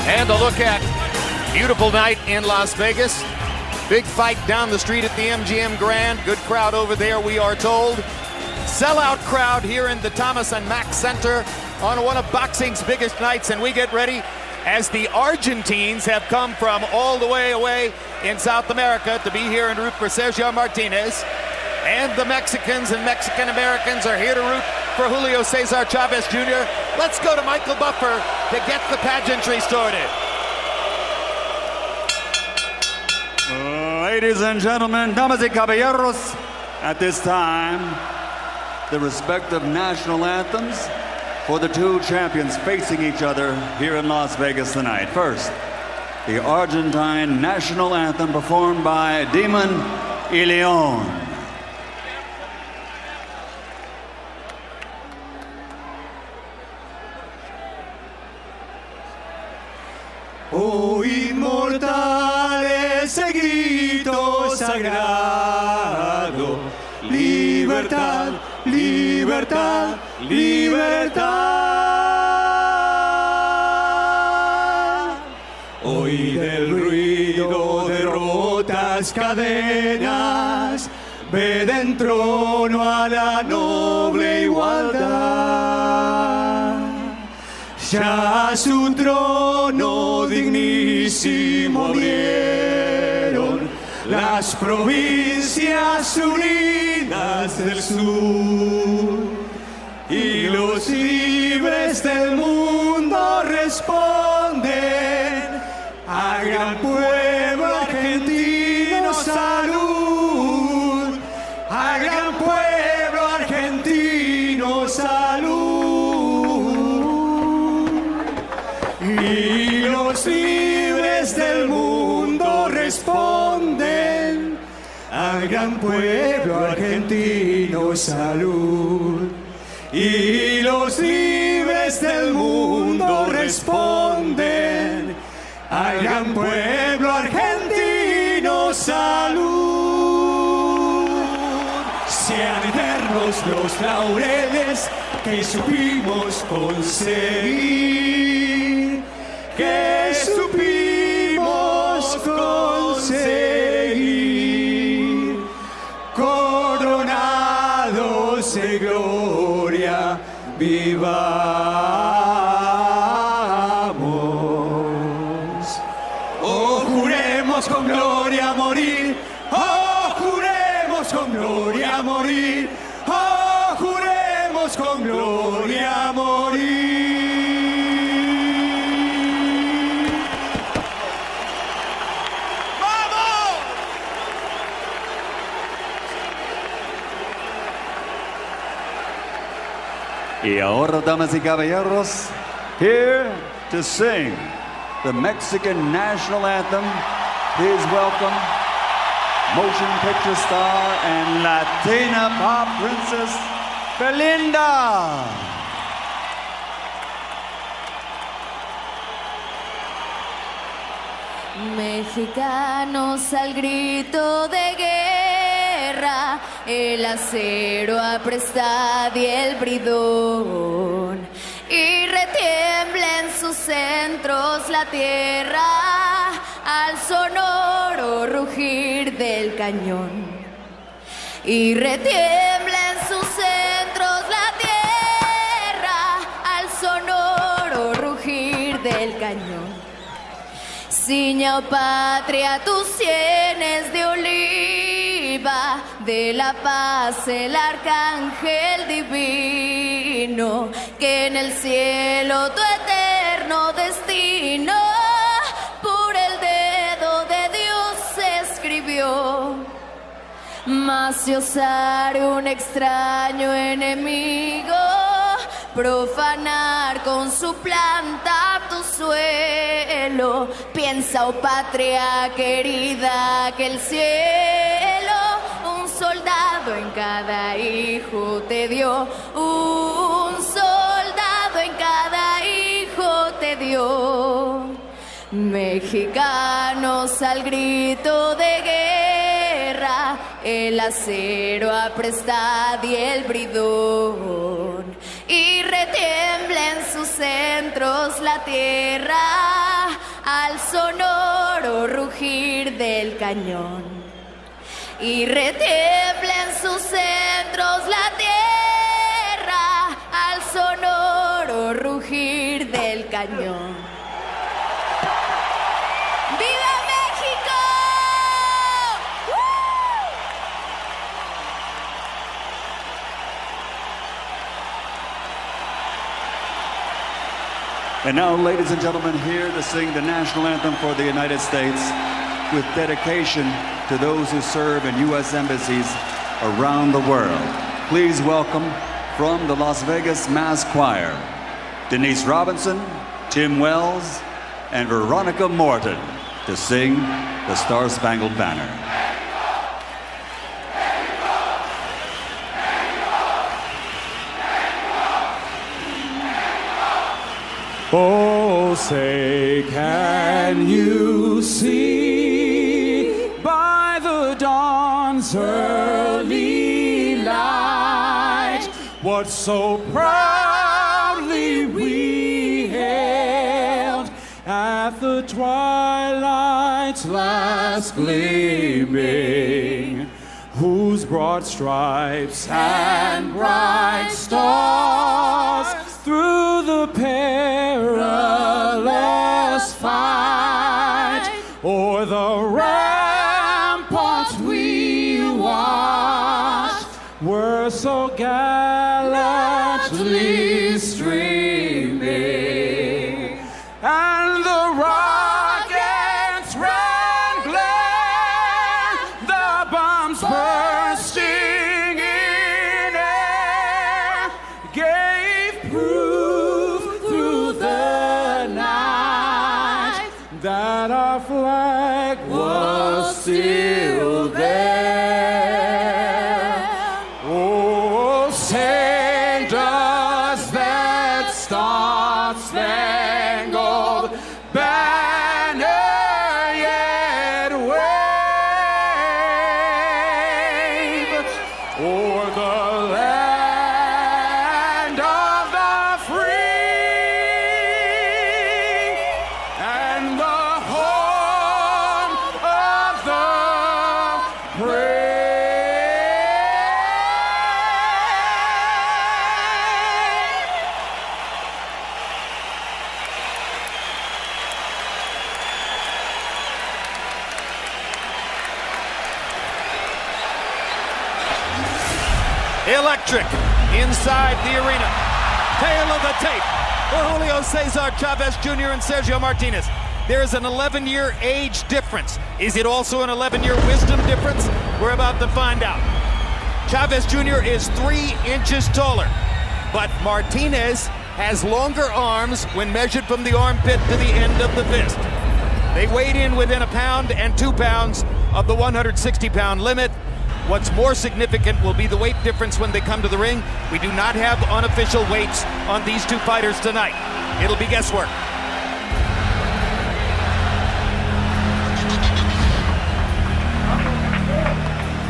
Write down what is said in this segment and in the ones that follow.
And a look at beautiful night in Las Vegas. Big fight down the street at the MGM Grand. Good crowd over there, we are told. Sellout crowd here in the Thomas and Mack Center on one of boxing's biggest nights. And we get ready as the Argentines have come from all the way away in South America to be here and root for Sergio Martinez. And the Mexicans and Mexican Americans are here to root for Julio Cesar Chavez Jr. Let's go to Michael Buffer to get the pageantry started. Ladies and gentlemen, damas y caballeros, at this time, the respective national anthems for the two champions facing each other here in Las Vegas tonight. First, the Argentine national anthem performed by Demon y Leon. Oh, inmortal ese grito sagrado, libertad, libertad, libertad. Hoy del ruido de rotas cadenas, ve en trono a la noble igualdad. Ya a su trono dignísimo abrieron las provincias unidas del sur, y los libres del mundo responden a gran pueblo argentino salud, a gran pueblo argentino salud. Y los libres del mundo responden al gran pueblo argentino salud. Y los libres del mundo responden al gran pueblo argentino salud. Sean eternos los laureles que supimos conseguir, que supimos conseguir, coronados de gloria, vivamos. Oh, juremos con gloria morir, oh, juremos con gloria morir, oh, juremos con gloria morir. Y ahora, damas y caballeros, here to sing the Mexican national anthem, please welcome motion picture star and Latina pop princess, Belinda. Mexicanos al grito de guerra, el acero apresta y el bridón, y retiembla en sus centros la tierra al sonoro rugir del cañón. Y retiembla en sus centros la tierra al sonoro rugir del cañón. Ciña, oh patria, tus sienes de oliva, de la paz el arcángel divino, que en el cielo tu eterno destino por el dedo de Dios se escribió. Mas si osare un extraño enemigo profanar con su planta tu suelo, piensa, oh patria querida, que el cielo un soldado en cada hijo te dio, un soldado en cada hijo te dio. Mexicanos al grito de guerra, el acero apresta y el bridón, y retiembla en sus centros la tierra al sonoro rugir del cañón. Y retiembla en sus centros la tierra al sonoro rugir del cañón. ¡Viva México! And now, ladies and gentlemen, here to sing the national anthem for the United States with dedication to those who serve in U.S. embassies around the world. Please welcome from the Las Vegas Mass Choir, Denise Robinson, Tim Wells, and Veronica Morton to sing the Star-Spangled Banner. Oh, say, can you see by the dawn's early light what so proudly we hailed at the twilight's last gleaming, whose broad stripes and bright stars through the perilous fight o'er the ramparts we watched were so gallantly streaming, and the rockets ran glare, the bombs bursting in air gave proof through the night that our flag was still there. Oh, say does that star-spangled banner yet wave o'er the land of the free and the home of the brave? Electric inside the arena. Tail of the tape for Julio, Cesar, Chavez Jr. and Sergio Martinez. There is an 11-year age difference. Is it also an 11-year wisdom difference? We're about to find out. Chavez Jr. is 3 inches taller, but Martinez has longer arms when measured from the armpit to the end of the fist. They weighed in within a pound and 2 pounds of the 160-pound limit. What's more significant will be the weight difference when they come to the ring. We do not have unofficial weights on these two fighters tonight. It'll be guesswork.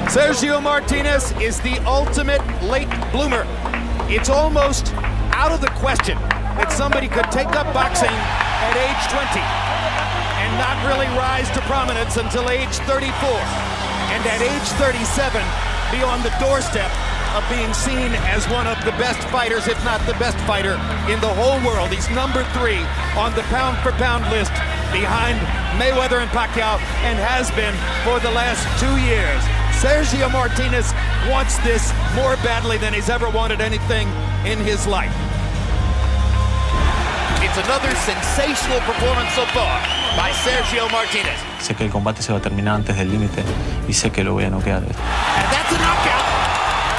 Sergio Martinez is the ultimate late bloomer. It's almost out of the question that somebody could take up boxing at age 20 and not really rise to prominence until age 34. And at age 37, be on the doorstep of being seen as one of the best fighters, if not the best fighter in the whole world. He's number 3 on the pound-for-pound list behind Mayweather and Pacquiao, and has been for the last 2 years. Sergio Martinez wants this more badly than he's ever wanted anything in his life. It's another sensational performance so far by Sergio Martinez. Sé que el combate se va a terminar antes del límite y sé que lo voy a noquear. And that's a knockout.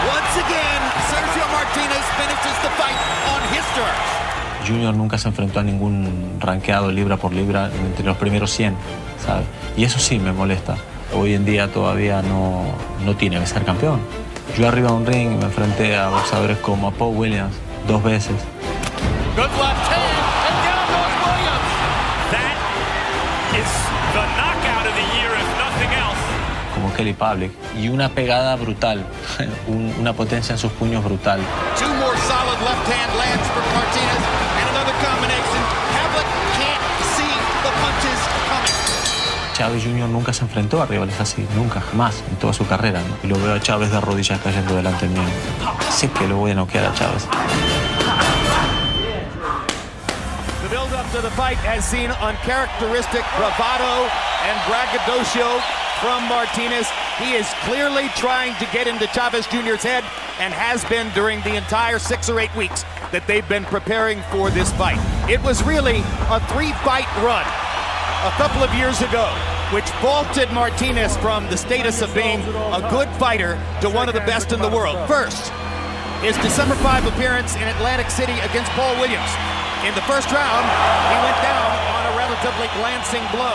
Once again, Sergio Martinez finishes the fight on his terms. Junior nunca se enfrentó a ningún rankeado libra por libra entre los primeros 100, ¿sabes? Y eso sí me molesta. Hoy en día todavía no tiene que ser campeón. Yo arriba de un ring me enfrenté a boxeadores como a Paul Williams 2 veces. Good left hand, and down goes Williams. That is the knockout of the year, if nothing else. Como Kelly Public. Y una pegada brutal, una potencia en sus puños brutal. 2 more solid left hand lands for Martinez, and another combination. Public can't see the punches Chavez Jr. nunca se enfrentó a rivales así, nunca, jamás, en toda su carrera, ¿no? Y lo veo a Chavez de rodillas cayendo delante mío. Sé que lo voy a noquear a Chavez. The build-up to the fight has seen uncharacteristic bravado and braggadocio from Martinez. He is clearly trying to get into Chavez Jr.'s head and has been during the entire 6 or 8 weeks that they've been preparing for this fight. It was really a 3-fight run a couple of years ago, which vaulted Martinez from the status of being a good fighter to one of the best in the world. First, his December 5 appearance in Atlantic City against Paul Williams. In the first round, he went down on a relatively glancing blow.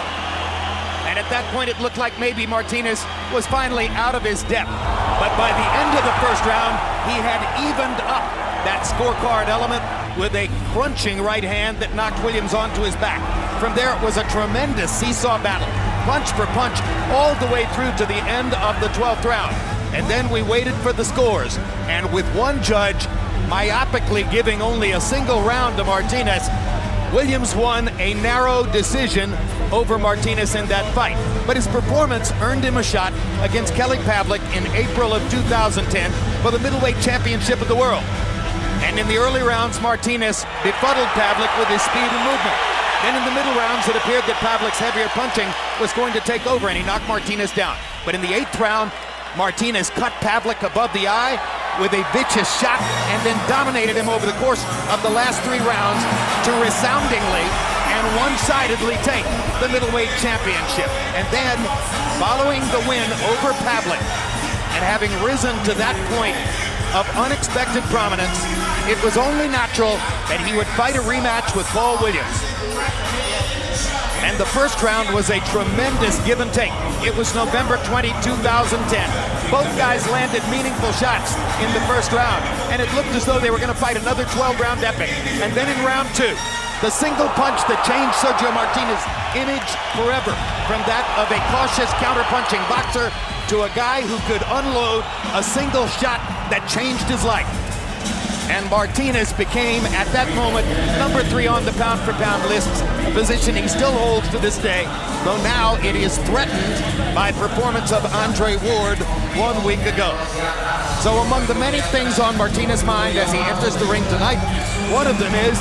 And at that point, it looked like maybe Martinez was finally out of his depth. But by the end of the first round, he had evened up that scorecard element with a crunching right hand that knocked Williams onto his back. From there, it was a tremendous seesaw battle, punch for punch, all the way through to the end of the 12th round. And then we waited for the scores. And with one judge myopically giving only a single round to Martinez, Williams won a narrow decision over Martinez in that fight. But his performance earned him a shot against Kelly Pavlik in April of 2010 for the middleweight championship of the world. And in the early rounds, Martinez befuddled Pavlik with his speed and movement. Then in the middle rounds, it appeared that Pavlik's heavier punching was going to take over, and he knocked Martinez down. But in the 8th round, Martinez cut Pavlik above the eye with a vicious shot and then dominated him over the course of the last 3 rounds to resoundingly and one-sidedly take the middleweight championship. And then, following the win over Pavlik and having risen to that point of unexpected prominence, it was only natural that he would fight a rematch with Paul Williams. And the first round was a tremendous give and take. It was November 20, 2010. Both guys landed meaningful shots in the first round, and it looked as though they were going to fight another 12-round epic. And then in round 2, the single punch that changed Sergio Martinez's image forever, from that of a cautious counter-punching boxer to a guy who could unload a single shot that changed his life. And Martinez became, at that moment, number 3 on the pound-for-pound list, a position he still holds to this day, though now it is threatened by performance of Andre Ward 1 week ago. So among the many things on Martinez's mind as he enters the ring tonight, one of them is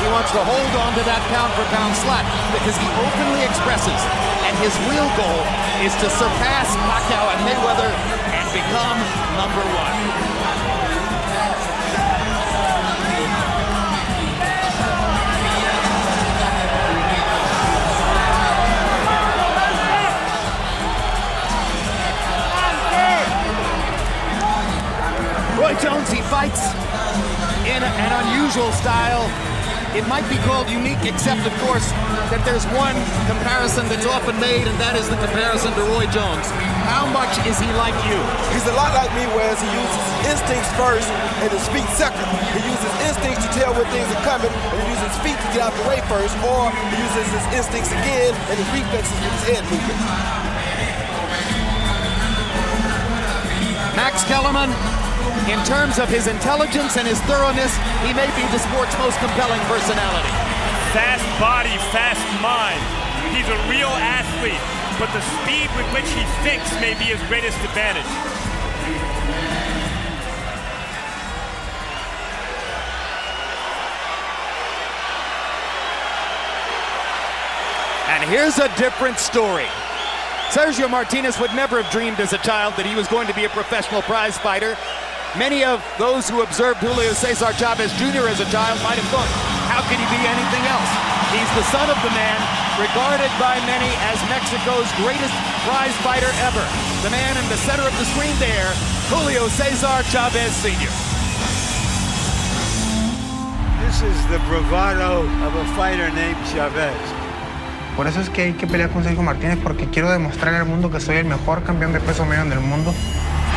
he wants to hold on to that pound-for-pound slot because he openly expresses, and his real goal is to surpass Pacquiao and Mayweather and become number 1. Roy Jones, he fights in an unusual style. It might be called unique, except, of course, that there's one comparison that's often made, and that is the comparison to Roy Jones. How much is he like you? He's a lot like me, whereas he uses instincts first and his feet second. He uses instincts to tell when things are coming, and he uses his feet to get out the way first, or he uses his instincts again and his reflexes with his head movement. Max Kellerman, in terms of his intelligence and his thoroughness, he may be the sport's most compelling personality. Fast body, fast mind. He's a real athlete, but the speed with which he thinks may be his greatest advantage. And here's a different story. Sergio Martinez would never have dreamed as a child that he was going to be a professional prize fighter. Many of those who observed Julio Cesar Chavez Jr. as a child might have thought, how could he be anything else? He's the son of the man regarded by many as Mexico's greatest prize fighter ever. The man in the center of the screen there, Julio Cesar Chavez Sr. This is the bravado of a fighter named Chavez. Por eso es que hay que pelear con Sergio Martínez, porque quiero demostrar al mundo que soy el mejor campeón de peso medio del mundo.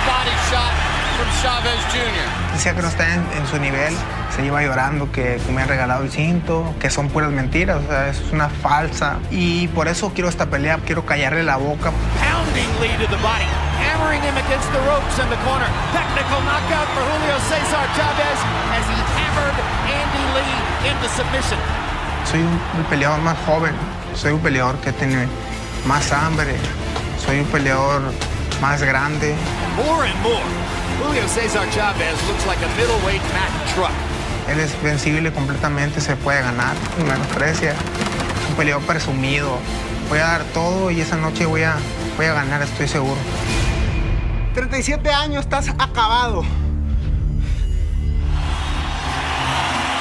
Body shot from Chavez Jr. Decía que no está en su nivel, se iba llorando que me han regalado el cinto, que son puras mentiras, o sea, es una falsa. Y por eso quiero esta pelea, quiero callarle la boca. Pounding lead to the body, hammering him against the ropes in the corner. Technical knockout for Julio Cesar Chavez as he hammered Andy Lee into submission. Soy el peleador más joven, soy un peleador que tiene más hambre. Soy un peleador más grande. More and more. Julio Cesar Chavez looks like a middleweight Mack truck. Él es vencible completamente, se puede ganar. Me menosprecia. Es un peleador presumido. Voy a dar todo y esa noche voy a ganar, estoy seguro. 37 años, estás acabado.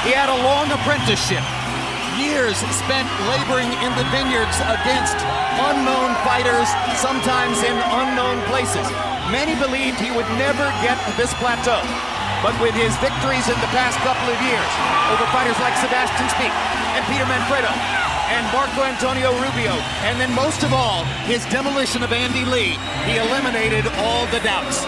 He had a long apprenticeship. Years spent laboring in the vineyards against unknown fighters, sometimes in unknown places. Many believed he would never get to this plateau. But with his victories in the past couple of years over fighters like Sebastian Speak and Peter Manfredo and Marco Antonio Rubio, and then most of all, his demolition of Andy Lee, he eliminated all the doubts.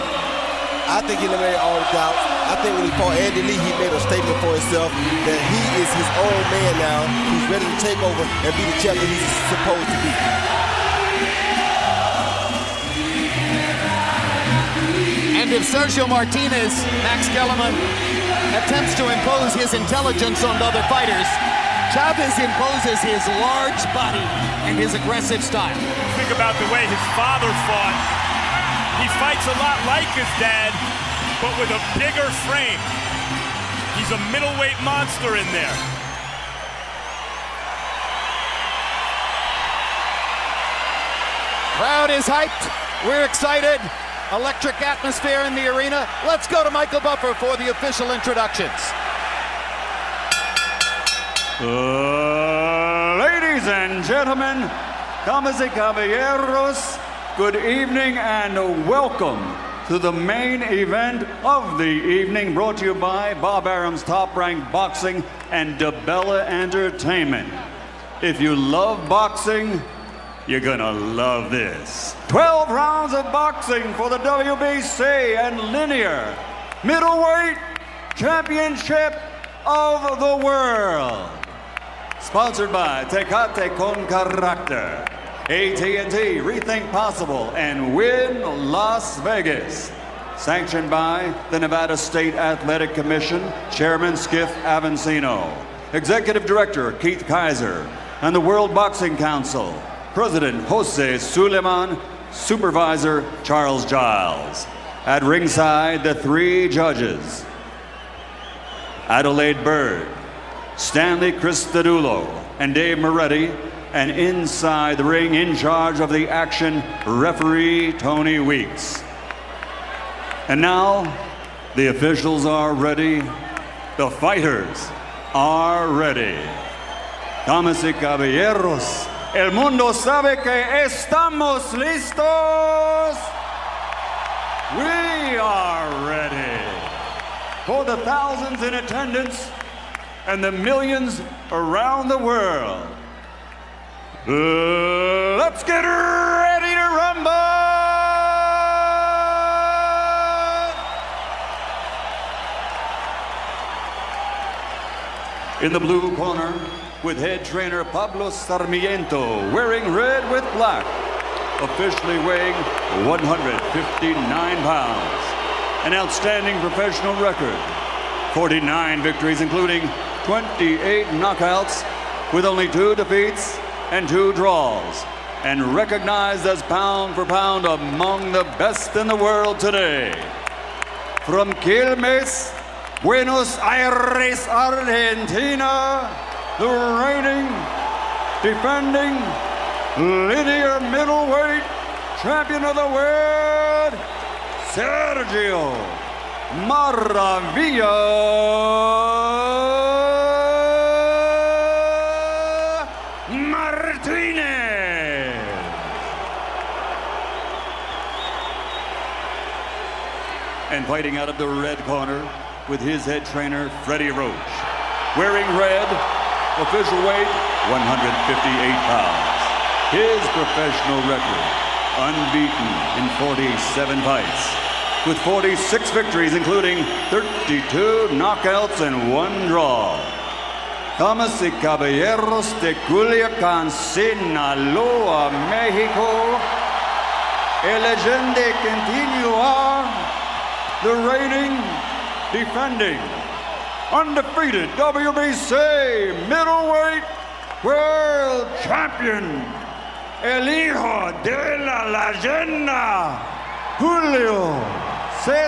I think he eliminated all the doubts. I think when he fought Andy Lee, he made a statement for himself that he is his own man now. He's ready to take over and be the champion he's supposed to be. And if Sergio Martinez, Max Kellerman, attempts to impose his intelligence on other fighters, Chavez imposes his large body and his aggressive style. Think about the way his father fought. He fights a lot like his dad, but with a bigger frame. He's a middleweight monster in there. Crowd is hyped. We're excited. Electric atmosphere in the arena. Let's go to Michael Buffer for the official introductions. Ladies and gentlemen, damas y caballeros, good evening and welcome to the main event of the evening, brought to you by Bob Arum's Top Rank Boxing and DeBella Entertainment. If you love boxing, you're gonna love this. 12 rounds of boxing for the WBC and linear middleweight championship of the world. Sponsored by Tecate Con Carácter, AT&T, Rethink Possible, and Win Las Vegas. Sanctioned by the Nevada State Athletic Commission, Chairman Skip Avancino, Executive Director Keith Kaiser, and the World Boxing Council, President Jose Suleiman, Supervisor Charles Giles. At ringside, the three judges: Adelaide Bird, Stanley Cristadulo, and Dave Moretti, and inside the ring, in charge of the action, referee Tony Weeks. And now, the officials are ready, the fighters are ready. Damas y caballeros, el mundo sabe que estamos listos. We are ready for the thousands in attendance and the millions around the world. Let's get ready to rumble! In the blue corner, with head trainer Pablo Sarmiento, wearing red with black, officially weighing 159 pounds. An outstanding professional record, 49 victories, including 28 knockouts, with only 2 defeats and 2 draws, and recognized as pound for pound among the best in the world today. From Quilmes, Buenos Aires, Argentina, the reigning, defending, linear middleweight champion of the world, Sergio Maravilla Martinez. And fighting out of the red corner with his head trainer, Freddie Roach. Wearing red, official weight, 158 pounds. His professional record, unbeaten in 47 fights, with 46 victories, including 32 knockouts and 1 draw. Damas y caballeros de Culiacán, Sinaloa, Mexico, el legende continua, the reigning, defending, undefeated WBC middleweight world champion, el hijo de la leyenda, Julio Cesar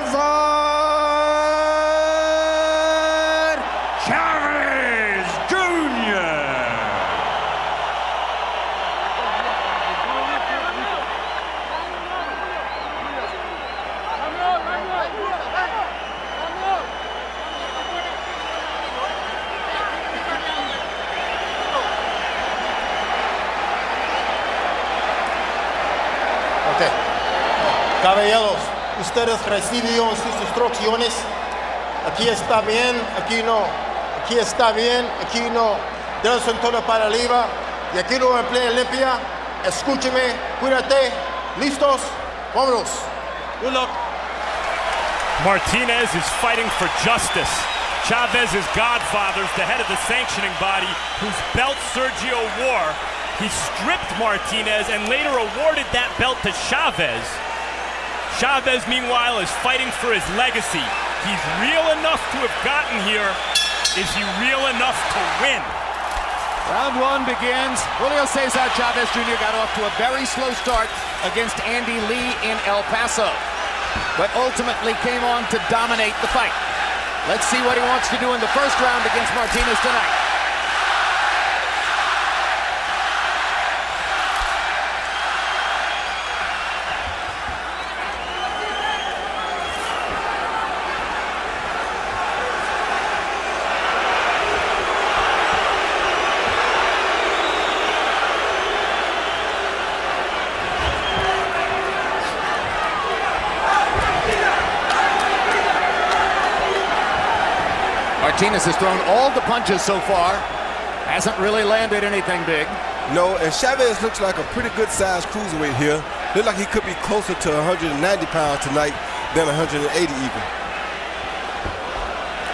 Chavez Jr. Caballeros, ustedes recibieron sus instrucciones. Aquí está bien, aquí no. Aquí está bien, aquí no. Dense todo para arriba. Y aquí no emplea limpia. Escúcheme, cuídate. ¿Listos? Vámonos. Good luck. Martinez is fighting for justice. Chavez's godfathers, the head of the sanctioning body, whose belt Sergio wore. He stripped Martinez and later awarded that belt to Chavez. Chavez, meanwhile, is fighting for his legacy. He's real enough to have gotten here. Is he real enough to win? Round one begins. Julio Cesar Chavez Jr. got off to a very slow start against Andy Lee in El Paso, but ultimately came on to dominate the fight. Let's see what he wants to do in the first round against Martinez tonight. Martinez has thrown all the punches so far. Hasn't really landed anything big. No, and Chavez looks like a pretty good sized cruiserweight here. Looks like he could be closer to 190 pounds tonight than 180 even.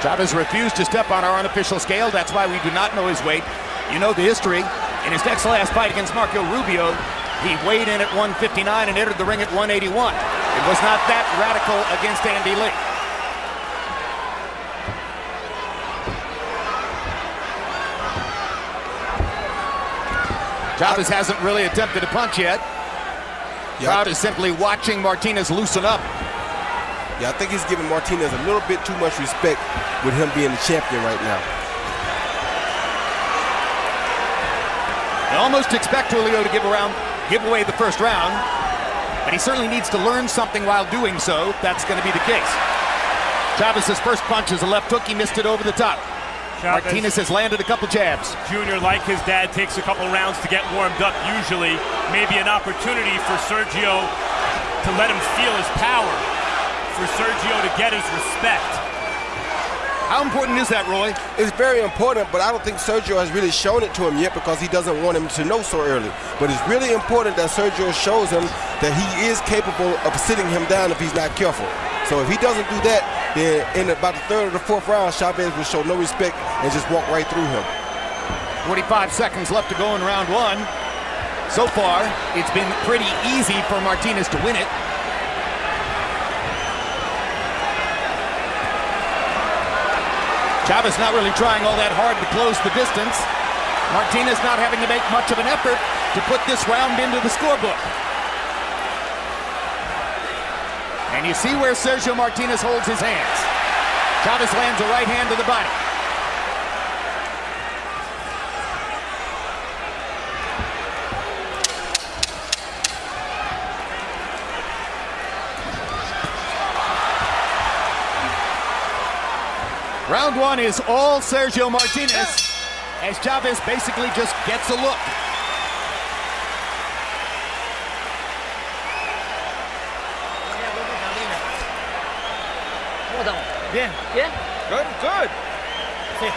Chavez refused to step on our unofficial scale. That's why we do not know his weight. You know the history. In his next last fight against Marco Rubio, he weighed in at 159 and entered the ring at 181. It was not that radical against Andy Lee. Chavez hasn't really attempted a punch yet. Crowd is simply watching Martinez loosen up. Yeah, I think he's giving Martinez a little bit too much respect with him being the champion right now. I almost expect Julio to give away the first round, but he certainly needs to learn something while doing so. That's going to be the case. Chavez's first punch is a left hook. He missed it over the top. Chavez. Martinez has landed a couple jabs. Junior, like his dad, takes a couple rounds to get warmed up usually. Maybe an opportunity for Sergio to let him feel his power, for Sergio to get his respect. How important is that, Roy? It's very important, but I don't think Sergio has really shown it to him yet because he doesn't want him to know so early. But it's really important that Sergio shows him that he is capable of sitting him down if he's not careful. So if he doesn't do that, then in about the third or the fourth round, Chavez will show no respect and just walk right through him. 45 seconds left to go in round one. So far, it's been pretty easy for Martinez to win it. Chavez not really trying all that hard to close the distance. Martinez not having to make much of an effort to put this round into the scorebook. And you see where Sergio Martinez holds his hands. Chavez lands a right hand to the body. Round one is all Sergio Martinez, as Chavez basically just gets a look. ¿Cómo estamos? Bien. ¿Bien? Good, good. Sí.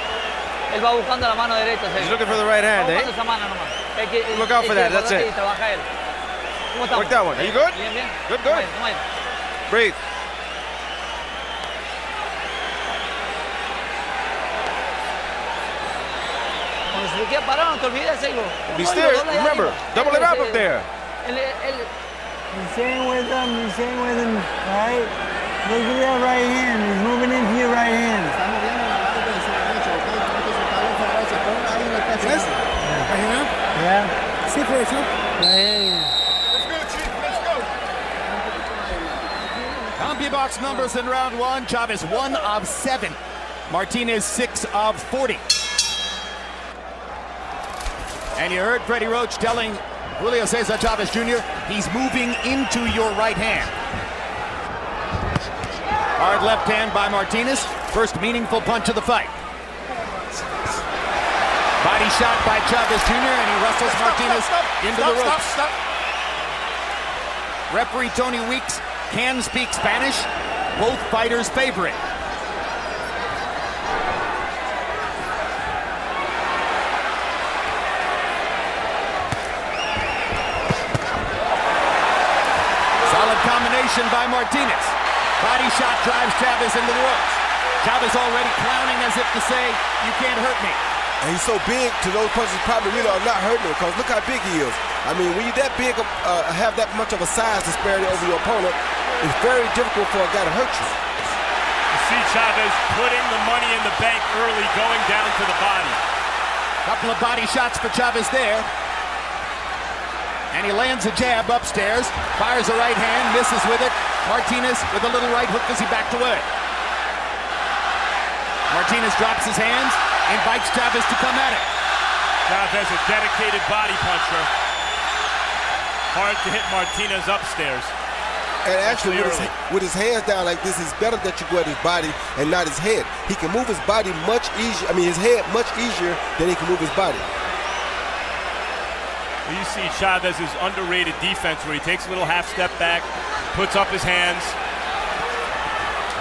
Él va buscando la mano derecha. He's looking for the right hand, eh? Esa mano nomás. Look out for that, that's it. Trabaja él. ¿Cómo estamos? Work that one. Are you good? Bien, bien. Good, good. Toma ahí. Breathe. Cuando se te queda parado, no te olvides de Be still. Remember, double it up there. He's staying with him, right? Look at that right hand. He's moving into your right hand. Yes? Yeah. Sí, profesor. CompuBox numbers in round one. Chavez 1 of 7. Martinez 6 of 40. And you heard Freddie Roach telling Julio Cesar Chavez Jr. he's moving into your right hand. Hard left hand by Martinez. First meaningful punch of the fight. Body shot by Chavez Jr. and he wrestles Martinez into the ropes. Referee Tony Weeks can speak Spanish. Both fighters favor it. Solid combination by Martinez. Body shot drives Chavez into the ropes. Chavez already clowning as if to say, you can't hurt me. And he's so big to those punches probably really are not hurting him because look how big he is. I mean, when you're that big, have that much of a size disparity over your opponent, it's very difficult for a guy to hurt you. You see Chavez putting the money in the bank early, going down to the body. Couple of body shots for Chavez there. And he lands a jab upstairs, fires a right hand, misses with it. Martinez with a little right hook as he backed away. Martinez drops his hands, invites Chavez to come at it. Chavez, a dedicated body puncher. Hard to hit Martinez upstairs. And actually, with his hands down like this, it's better that you go at his body and not his head. He can move his body much easier, his head much easier than he can move his body. You see Chavez's underrated defense where he takes a little half step back, puts up his hands,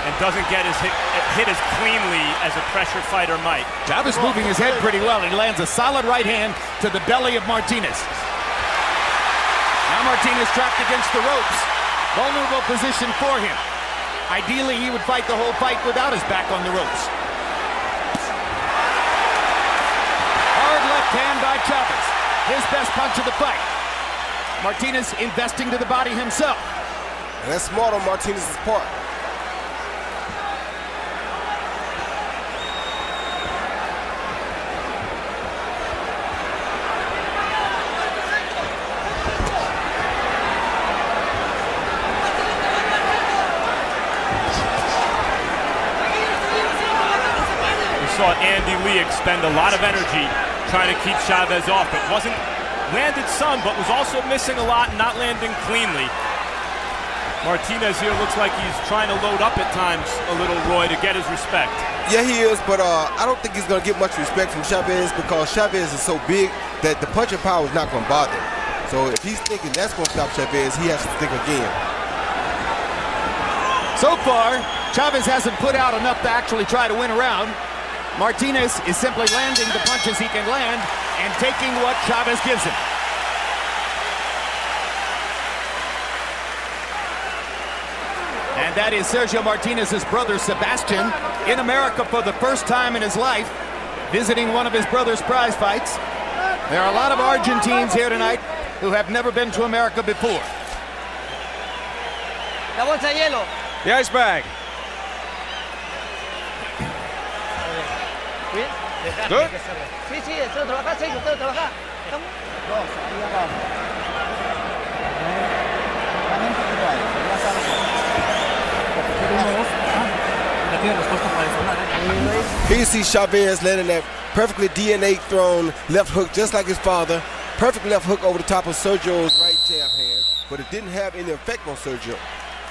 and doesn't get his hit as cleanly as a pressure fighter might. Chavez moving his head pretty well. He lands a solid right hand to the belly of Martinez. Now Martinez trapped against the ropes. Vulnerable position for him. Ideally, he would fight the whole fight without his back on the ropes. Hard left hand by Chavez. His best punch of the fight. Martinez investing to the body himself. And that's smart on Martinez's part. Saw Andy Lee expend a lot of energy trying to keep Chavez off, but landed some, but was also missing a lot and not landing cleanly. Martinez here looks like he's trying to load up at times a little, Roy, to get his respect. Yeah, he is, but I don't think he's going to get much respect from Chavez because Chavez is so big that the punching power is not going to bother him. So if he's thinking that's going to stop Chavez, he has to think again. So far, Chavez hasn't put out enough to actually try to win a round. Martinez is simply landing the punches he can land and taking what Chavez gives him. And that is Sergio Martinez's brother, Sebastian, in America for the first time in his life, visiting one of his brother's prize fights. There are a lot of Argentines here tonight who have never been to America before. La bolsa de hielo. The ice bag. Good. Sí, sí, esto trabaja, Sergio, esto trabaja. Here you see Chavez landing that perfectly DNA thrown left hook just like his father. Perfect left hook over the top of Sergio's right jab hand, but it didn't have any effect on Sergio.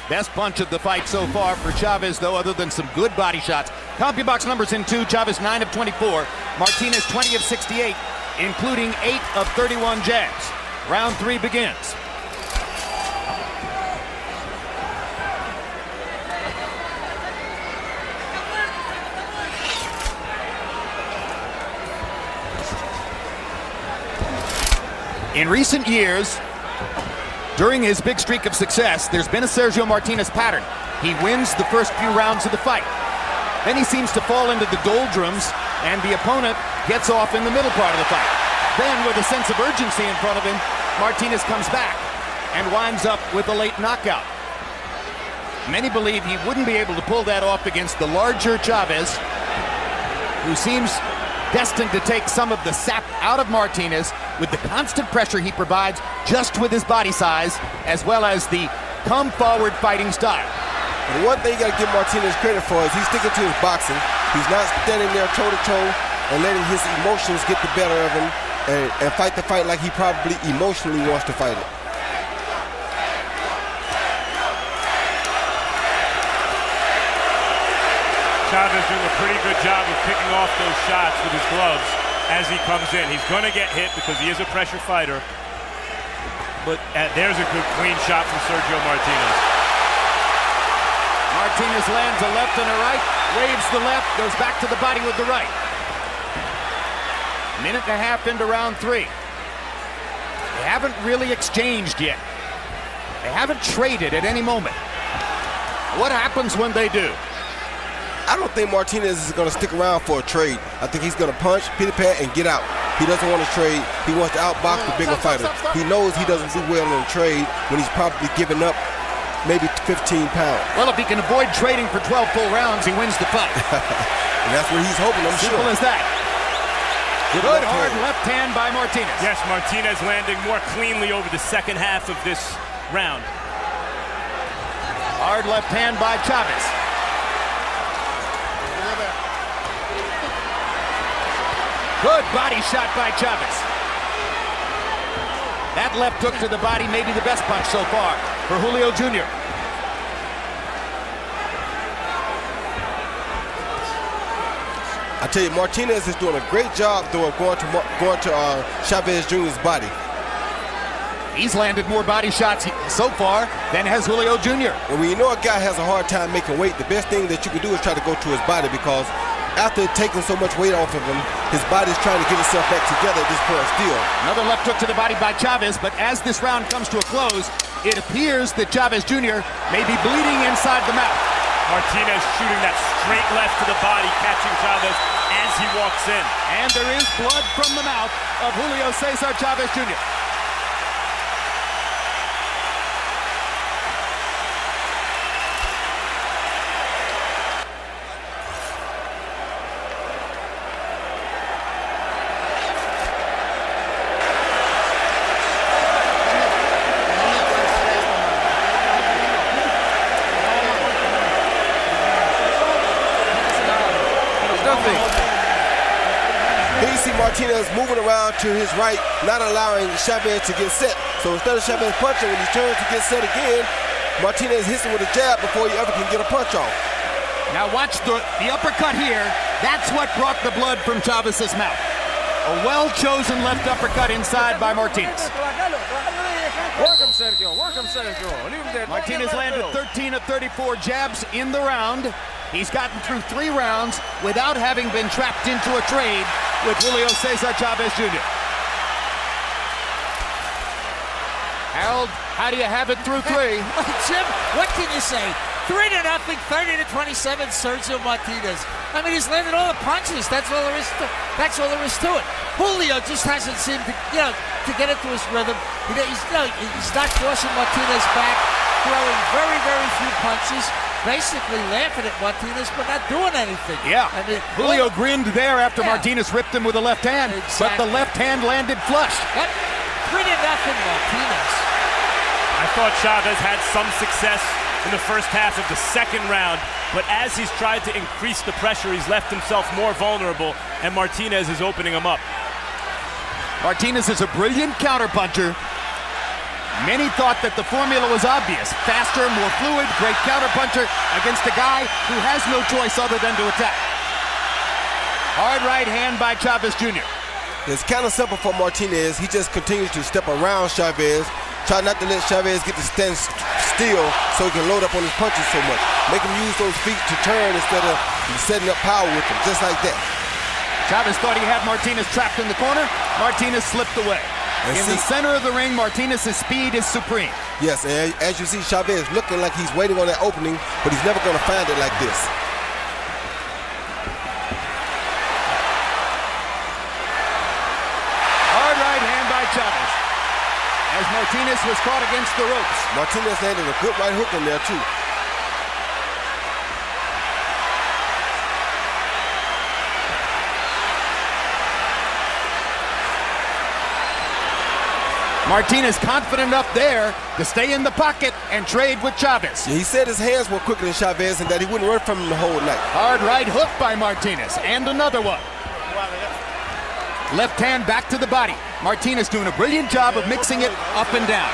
Best punch of the fight so far for Chavez, though, other than some good body shots. CompuBox numbers in 2, Chavez 9 of 24, Martinez 20 of 68, including 8 of 31 jabs. Round 3 begins. In recent years, during his big streak of success, there's been a Sergio Martinez pattern. He wins the first few rounds of the fight. Then he seems to fall into the doldrums, and the opponent gets off in the middle part of the fight. Then, with a sense of urgency in front of him, Martinez comes back and winds up with a late knockout. Many believe he wouldn't be able to pull that off against the larger Chavez, who seems destined to take some of the sap out of Martinez with the constant pressure he provides just with his body size, as well as the come-forward fighting style. And one thing you got to give Martinez credit for is he's sticking to his boxing. He's not standing there toe-to-toe and letting his emotions get the better of him and fight the fight like he probably emotionally wants to fight it. Chavez doing a pretty good job of picking off those shots with his gloves as he comes in. He's going to get hit because he is a pressure fighter. But there's a good clean shot from Sergio Martinez. Martinez lands a left and a right, waves the left, goes back to the body with the right. Minute and a half into round 3. They haven't really exchanged yet. They haven't traded at any moment. What happens when they do? I don't think Martinez is going to stick around for a trade. I think he's going to punch, pity-pat, and get out. He doesn't want to trade. He wants to outbox the bigger fighter. He knows he doesn't do well in a trade when he's probably giving up maybe 15 pounds. Well, if he can avoid trading for 12 full rounds, he wins the fight. And that's what he's hoping, I'm sure. Simple as that. Good hard left hand by Martinez. Yes, Martinez landing more cleanly over the second half of this round. Hard left hand by Chavez. Good body shot by Chavez. That left hook to the body may be the best punch so far for Julio Jr. I tell you, Martinez is doing a great job, though, of going to Chavez Jr.'s body. He's landed more body shots so far than has Julio Jr. And when you know a guy has a hard time making weight, the best thing that you can do is try to go to his body, because after taking so much weight off of him, his body's trying to get itself back together at this point still. Another left hook to the body by Chavez, but as this round comes to a close, it appears that Chavez Jr. may be bleeding inside the mouth. Martinez shooting that straight left to the body, catching Chavez as he walks in. And there is blood from the mouth of Julio Cesar Chavez Jr. Martinez moving around to his right, not allowing Chavez to get set. So instead of Chavez punching, when he turns to get set again, Martinez hits him with a jab before he ever can get a punch off. Now watch the uppercut here. That's what brought the blood from Chavez's mouth. A well-chosen left uppercut inside by Martinez. Work him, Sergio. Work him, Sergio. Leave him there. Martinez landed 13 of 34 jabs in the round. He's gotten through 3 rounds without having been trapped into a trade with Julio Cesar Chavez Jr. Harold, how do you have it through 3? Jim, what can you say? 3-0, 30-27, Sergio Martinez. I mean, he's landed all the punches. That's all there is to it. Julio just hasn't seemed to, to get into his rhythm. He's not forcing Martinez back, throwing very, very few punches. Basically laughing at Martinez, but not doing anything. Yeah, I mean, Julio grinned there after Martinez ripped him with a left hand, but the left hand landed flush. Yep. 3-0 Martinez. I thought Chavez had some success in the first half of the second round, but as he's tried to increase the pressure, he's left himself more vulnerable, and Martinez is opening him up. Martinez is a brilliant counterpuncher. Many thought that the formula was obvious. Faster, more fluid, great counterpuncher against a guy who has no choice other than to attack. Hard right hand by Chavez Jr. It's kind of simple for Martinez. He just continues to step around Chavez, try not to let Chavez get to stand still so he can load up on his punches so much. Make him use those feet to turn instead of setting up power with him, just like that. Chavez thought he had Martinez trapped in the corner. Martinez slipped away. In the center of the ring, Martinez's speed is supreme. Yes, and as you see, Chavez looking like he's waiting on that opening, but he's never going to find it like this. Hard right hand by Chavez, as Martinez was caught against the ropes. Martinez landed a good right hook in there, too. Martinez confident up there to stay in the pocket and trade with Chavez. Yeah, he said his hands were quicker than Chavez and that he wouldn't run from him the whole night. Hard right hook by Martinez, and another one. Left hand back to the body. Martinez doing a brilliant job of mixing it up and down.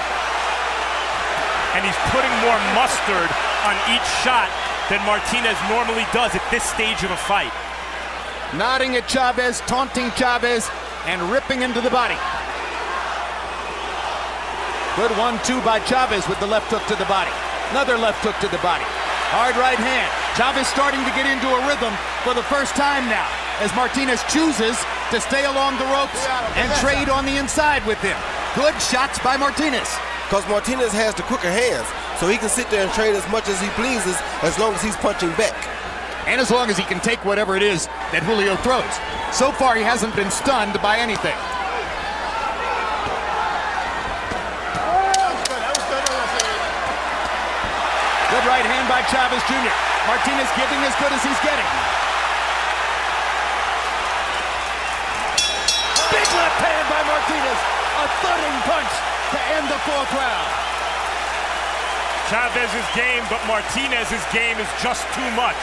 And he's putting more mustard on each shot than Martinez normally does at this stage of a fight. Nodding at Chavez, taunting Chavez, and ripping into the body. Good 1-2 by Chavez with the left hook to the body. Another left hook to the body. Hard right hand. Chavez starting to get into a rhythm for the first time now, as Martinez chooses to stay along the ropes and trade on the inside with him. Good shots by Martinez. Because Martinez has the quicker hands, so he can sit there and trade as much as he pleases as long as he's punching back. And as long as he can take whatever it is that Julio throws. So far, he hasn't been stunned by anything. Good right hand by Chavez Jr. Martinez giving as good as he's getting. Big left hand by Martinez. A thudding punch to end the fourth round. Chavez's game, but Martinez's game is just too much.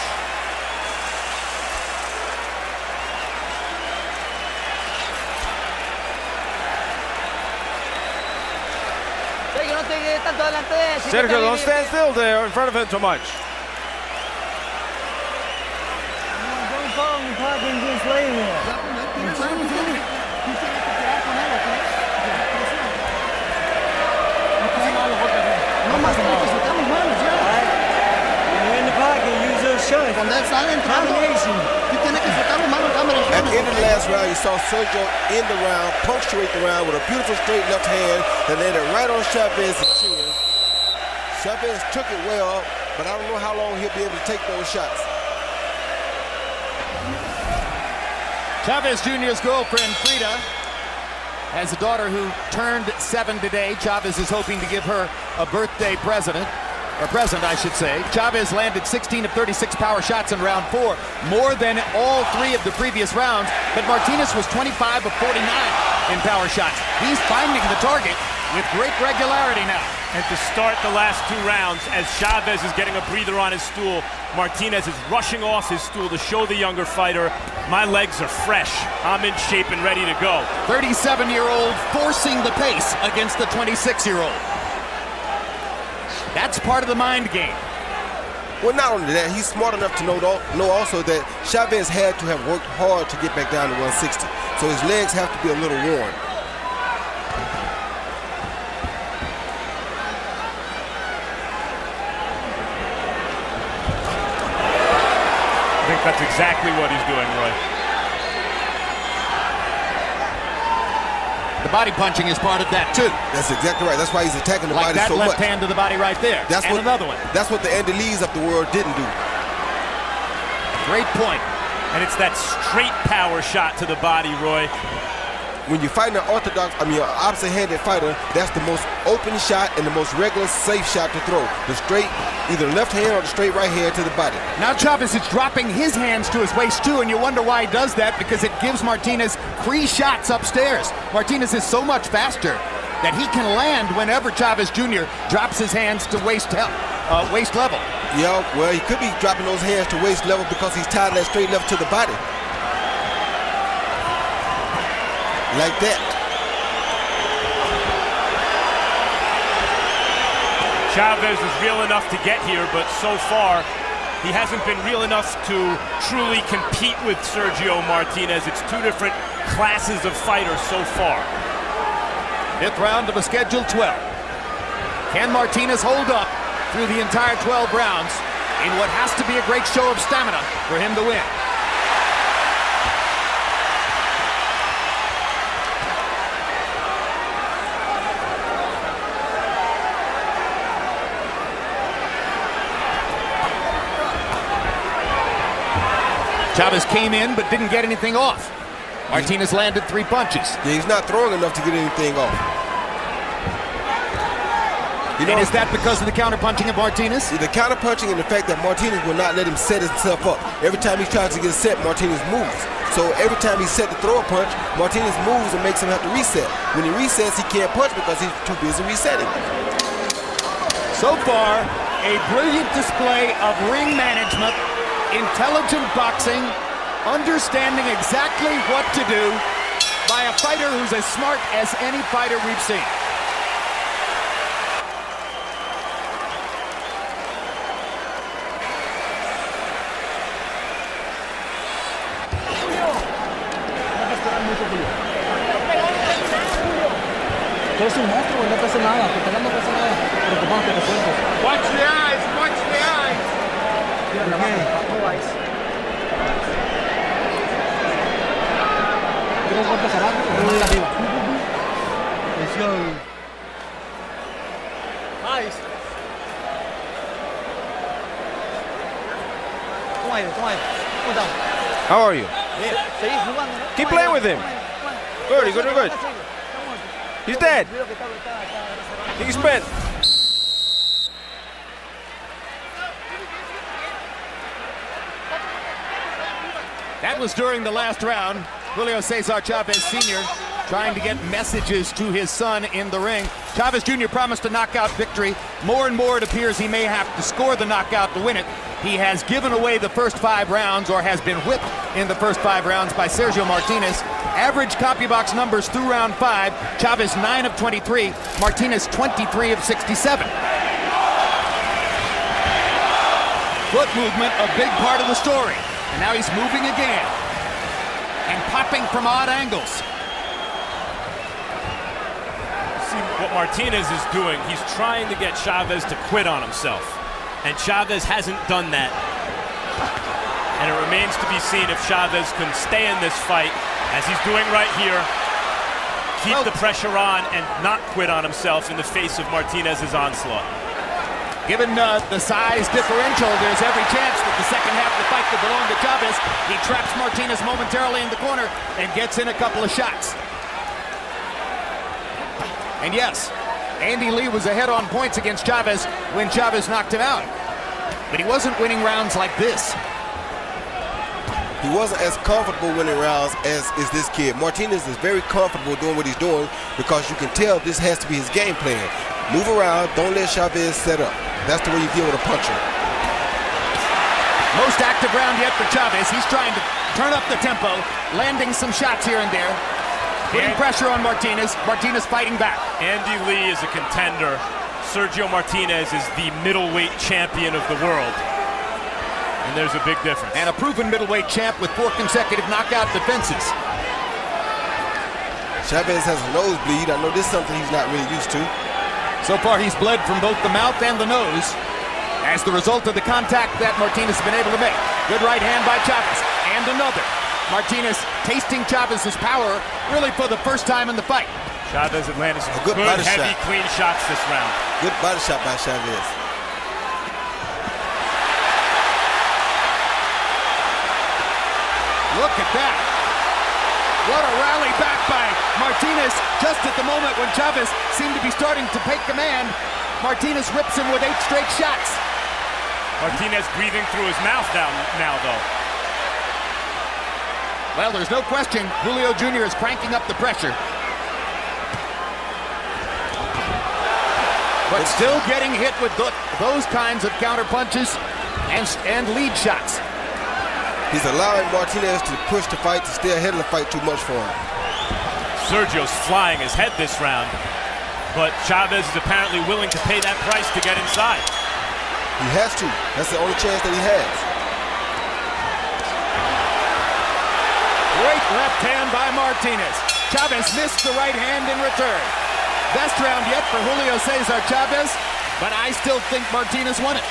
Sergio, don't stand still there in front of him too much. Don't fall in the pocket and just lay there. You're in the pocket, use those shots. Combination. At the end of the last round, you saw Sergio end the round, punctuate the round with a beautiful straight left hand that landed right on Chavez's chin. Chavez took it well, but I don't know how long he'll be able to take those shots. Chavez Jr.'s girlfriend, Frida, has a daughter who turned 7 today. Chavez is hoping to give her a birthday present, I should say. Chavez landed 16 of 36 power shots in round 4, more than all 3 of the previous rounds, but Martinez was 25 of 49 in power shots. He's finding the target with great regularity now. And to start the last 2 rounds, as Chavez is getting a breather on his stool, Martinez is rushing off his stool to show the younger fighter, my legs are fresh, I'm in shape and ready to go. 37-year-old forcing the pace against the 26-year-old. That's part of the mind game. Well, not only that, he's smart enough to know also that Chavez had to have worked hard to get back down to 160. So his legs have to be a little worn. I think that's exactly what he's doing, Roy. The body punching is part of that too. That's exactly right. That's why he's attacking the body so much. Like that left hand to the body right there. That's and what, another one. That's what the Andy Lees of the world didn't do. Great point. And it's that straight power shot to the body, Roy. When you're fighting an opposite-handed fighter, that's the most open shot and the most regular, safe shot to throw. The straight, either left hand or the straight right hand to the body. Now Chavez is dropping his hands to his waist too, and you wonder why he does that, because it gives Martinez free shots upstairs. Martinez is so much faster that he can land whenever Chavez Jr. drops his hands to waist level. Yeah, well, he could be dropping those hands to waist level because he's tied that straight left to the body. Like that. Chavez is real enough to get here, but so far he hasn't been real enough to truly compete with Sergio Martinez. It's 2 different classes of fighters so far. 5th round of a scheduled 12. Can Martinez hold up through the entire 12 rounds in what has to be a great show of stamina for him to win? Chavez came in but didn't get anything off. Martinez landed 3 punches. Yeah, he's not throwing enough to get anything off. And is that because of the counterpunching of Martinez? The counterpunching and the fact that Martinez will not let him set himself up. Every time he tries to get set, Martinez moves. So every time he's set to throw a punch, Martinez moves and makes him have to reset. When he resets, he can't punch because he's too busy resetting. So far, a brilliant display of ring management, intelligent boxing, understanding exactly what to do by a fighter who's as smart as any fighter we've seen. Tú eres un monstruo, no pasa nada, te pegas no pasa nada, pero te pongo que te sueltes. Watch the eyes, watch the eyes. Tres golpes abajo, uno arriba. Atención. Eyes. Toma aire, toma aire. Put down. How are you? Seguí jugando. Keep playing with him. Good, good, good. He's dead. He's spent. That was during the last round. Julio Cesar Chavez Sr. trying to get messages to his son in the ring. Chavez Jr. promised a knockout victory. More and more it appears he may have to score the knockout to win it. He has given away the first 5 rounds, or has been whipped in the first 5 rounds by Sergio Martinez. Average CompuBox numbers through round 5. Chavez 9 of 23. Martinez 23 of 67. Foot movement, a big part of the story. And now he's moving again. And popping from odd angles. See what Martinez is doing. He's trying to get Chavez to quit on himself. And Chavez hasn't done that. And it remains to be seen if Chavez can stay in this fight, as he's doing right here, keep the pressure on and not quit on himself in the face of Martinez's onslaught. Given the size differential, there's every chance that the second half of the fight could belong to Chavez. He traps Martinez momentarily in the corner and gets in a couple of shots. And yes, Andy Lee was ahead on points against Chavez when Chavez knocked him out. But he wasn't winning rounds like this. He wasn't as comfortable winning rounds as is this kid. Martinez is very comfortable doing what he's doing because you can tell this has to be his game plan. Move around, don't let Chavez set up. That's the way you deal with a puncher. Most active round yet for Chavez. He's trying to turn up the tempo, landing some shots here and there. Putting pressure on Martinez. Martinez fighting back. Andy Lee is a contender. Sergio Martinez is the middleweight champion of the world. And there's a big difference. And a proven middleweight champ with 4 consecutive knockout defenses. Chavez has a nosebleed. I know this is something he's not really used to. So far he's bled from both the mouth and the nose as the result of the contact that Martinez has been able to make. Good right hand by Chavez. And another. Martinez tasting Chavez's power really for the first time in the fight. Chavez had landed some good body heavy, shot. clean shots this round. Good body shot by Chavez. Look at that. What a rally back by Martinez just at the moment when Chavez seemed to be starting to take command. Martinez rips him with 8 straight shots. Martinez breathing through his mouth now though. Well, there's no question Julio Jr. is cranking up the pressure. But still getting hit with those kinds of counter punches and lead shots. He's allowing Martinez to push the fight, to stay ahead of the fight too much for him. Sergio's flying his head this round, but Chavez is apparently willing to pay that price to get inside. He has to. That's the only chance that he has. Great left hand by Martinez. Chavez missed the right hand in return. Best round yet for Julio Cesar Chavez, but I still think Martinez won it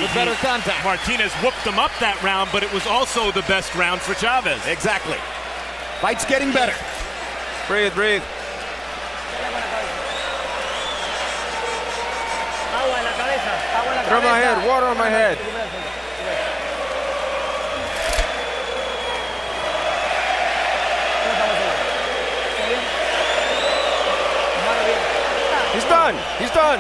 with better contact. Martinez whooped him up that round, but it was also the best round for Chavez. Exactly. Fight's getting better. Breathe, breathe. Throw my head, water on my head. He's done. He's done.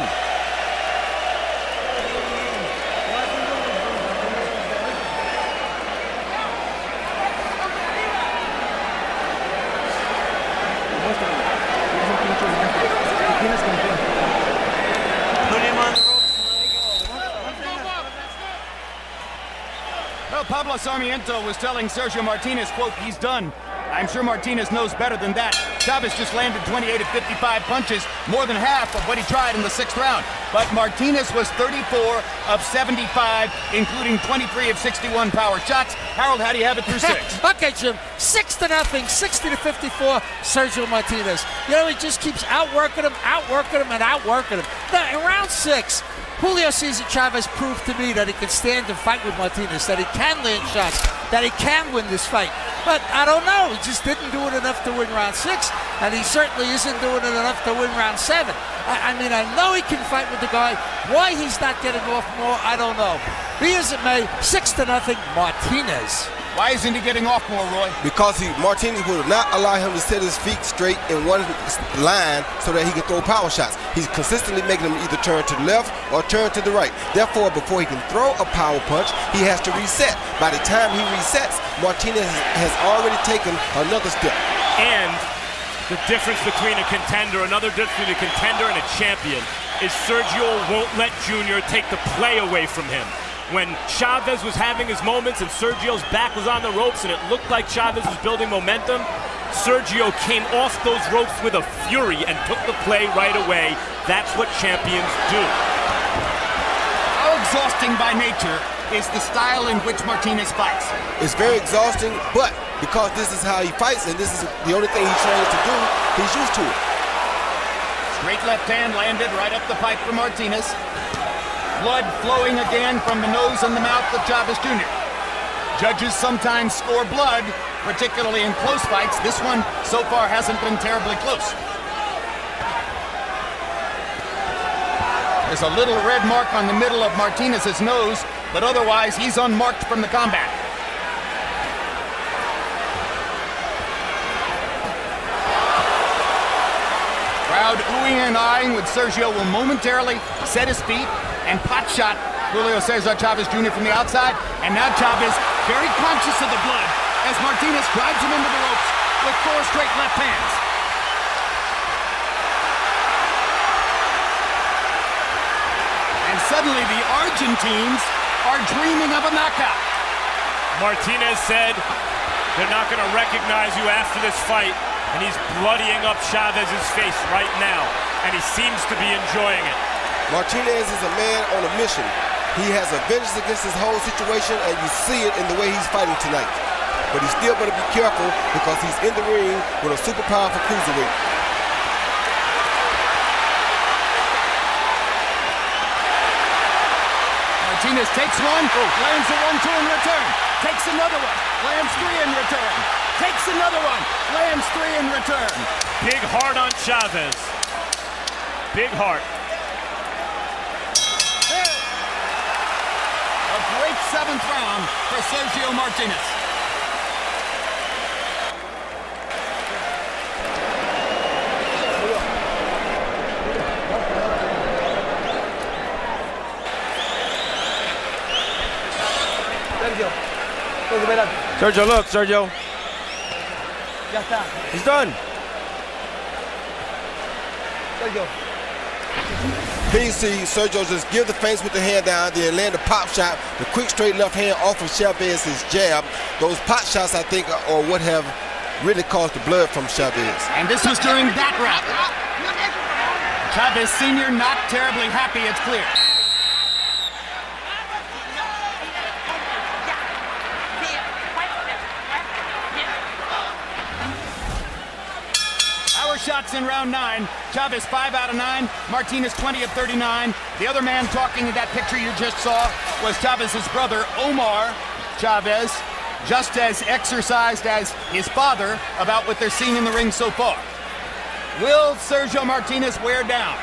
Martínez campeón. Put him on the ropes. Well, Pablo Sarmiento was telling Sergio Martinez, quote, he's done. I'm sure Martinez knows better than that. Chavez just landed 28 of 55 punches, more than half of what he tried in the 6th round. But Martinez was 34 of 75, including 23 of 61 power shots. Harold, how do you have it through 6? Okay, Jim, 6-0, 60 to 54, Sergio Martinez. You know, he just keeps outworking him, and outworking him. Now, in round 6, Julio Cesar Chavez proved to me that he can stand and fight with Martinez, that he can land shots, that he can win this fight. But I don't know, he just didn't do it enough to win round 6, and he certainly isn't doing it enough to win round 7. I mean, I know he can fight with the guy. Why he's not getting off more, I don't know. Be as it may, 6-0, Martinez. Why isn't he getting off more, Roy? Because Martinez would not allow him to set his feet straight in one line so that he can throw power shots. He's consistently making him either turn to the left or turn to the right. Therefore, before he can throw a power punch, he has to reset. By the time he resets, Martinez has already taken another step. And the difference between a contender, another difference between a contender and a champion, is Sergio won't let Junior take the play away from him. When Chavez was having his moments and Sergio's back was on the ropes and it looked like Chavez was building momentum, Sergio came off those ropes with a fury and took the play right away. That's what champions do. How exhausting by nature is the style in which Martinez fights? It's very exhausting, but because this is how he fights and this is the only thing he's trained to do, he's used to it. Straight left hand landed right up the pipe for Martinez. Blood flowing again from the nose and the mouth of Chavez Jr. Judges sometimes score blood, particularly in close fights. This one so far hasn't been terribly close. There's a little red mark on the middle of Martinez's nose, but otherwise he's unmarked from the combat. Crowd oohing and eyeing with Sergio will momentarily set his feet and pot shot Julio Cesar Chavez Jr. from the outside. And now Chavez, very conscious of the blood, as Martinez drives him into the ropes with 4 straight left hands. And suddenly the Argentines are dreaming of a knockout. Martinez said they're not going to recognize you after this fight, and he's bloodying up Chavez's face right now, and he seems to be enjoying it. Martinez is a man on a mission. He has a vengeance against this whole situation, and you see it in the way he's fighting tonight. But he's still going to be careful because he's in the ring with a super powerful cruiserweight. Martinez takes one, lands a 1-2 in return, takes another one, lands 3 in return, takes another one, lands 3 in return. Big heart on Chavez. Big heart. A great 7th round for Sergio Martinez. Sergio, look, Sergio. Ya está. He's done. Sergio. Here you see Sergio just give the face with the hand down, then land a pop shot, the quick straight left hand off of Chavez's jab. Those pop shots, I think, are what have really caused the blood from Chavez. And this was during that round. Chavez Sr. not terribly happy, it's clear. Shots in round 9. Chavez 5 out of 9. Martinez 20 of 39. The other man talking in that picture you just saw was Chavez's brother, Omar Chavez, just as exercised as his father about what they're seeing in the ring so far. Will Sergio Martinez wear down?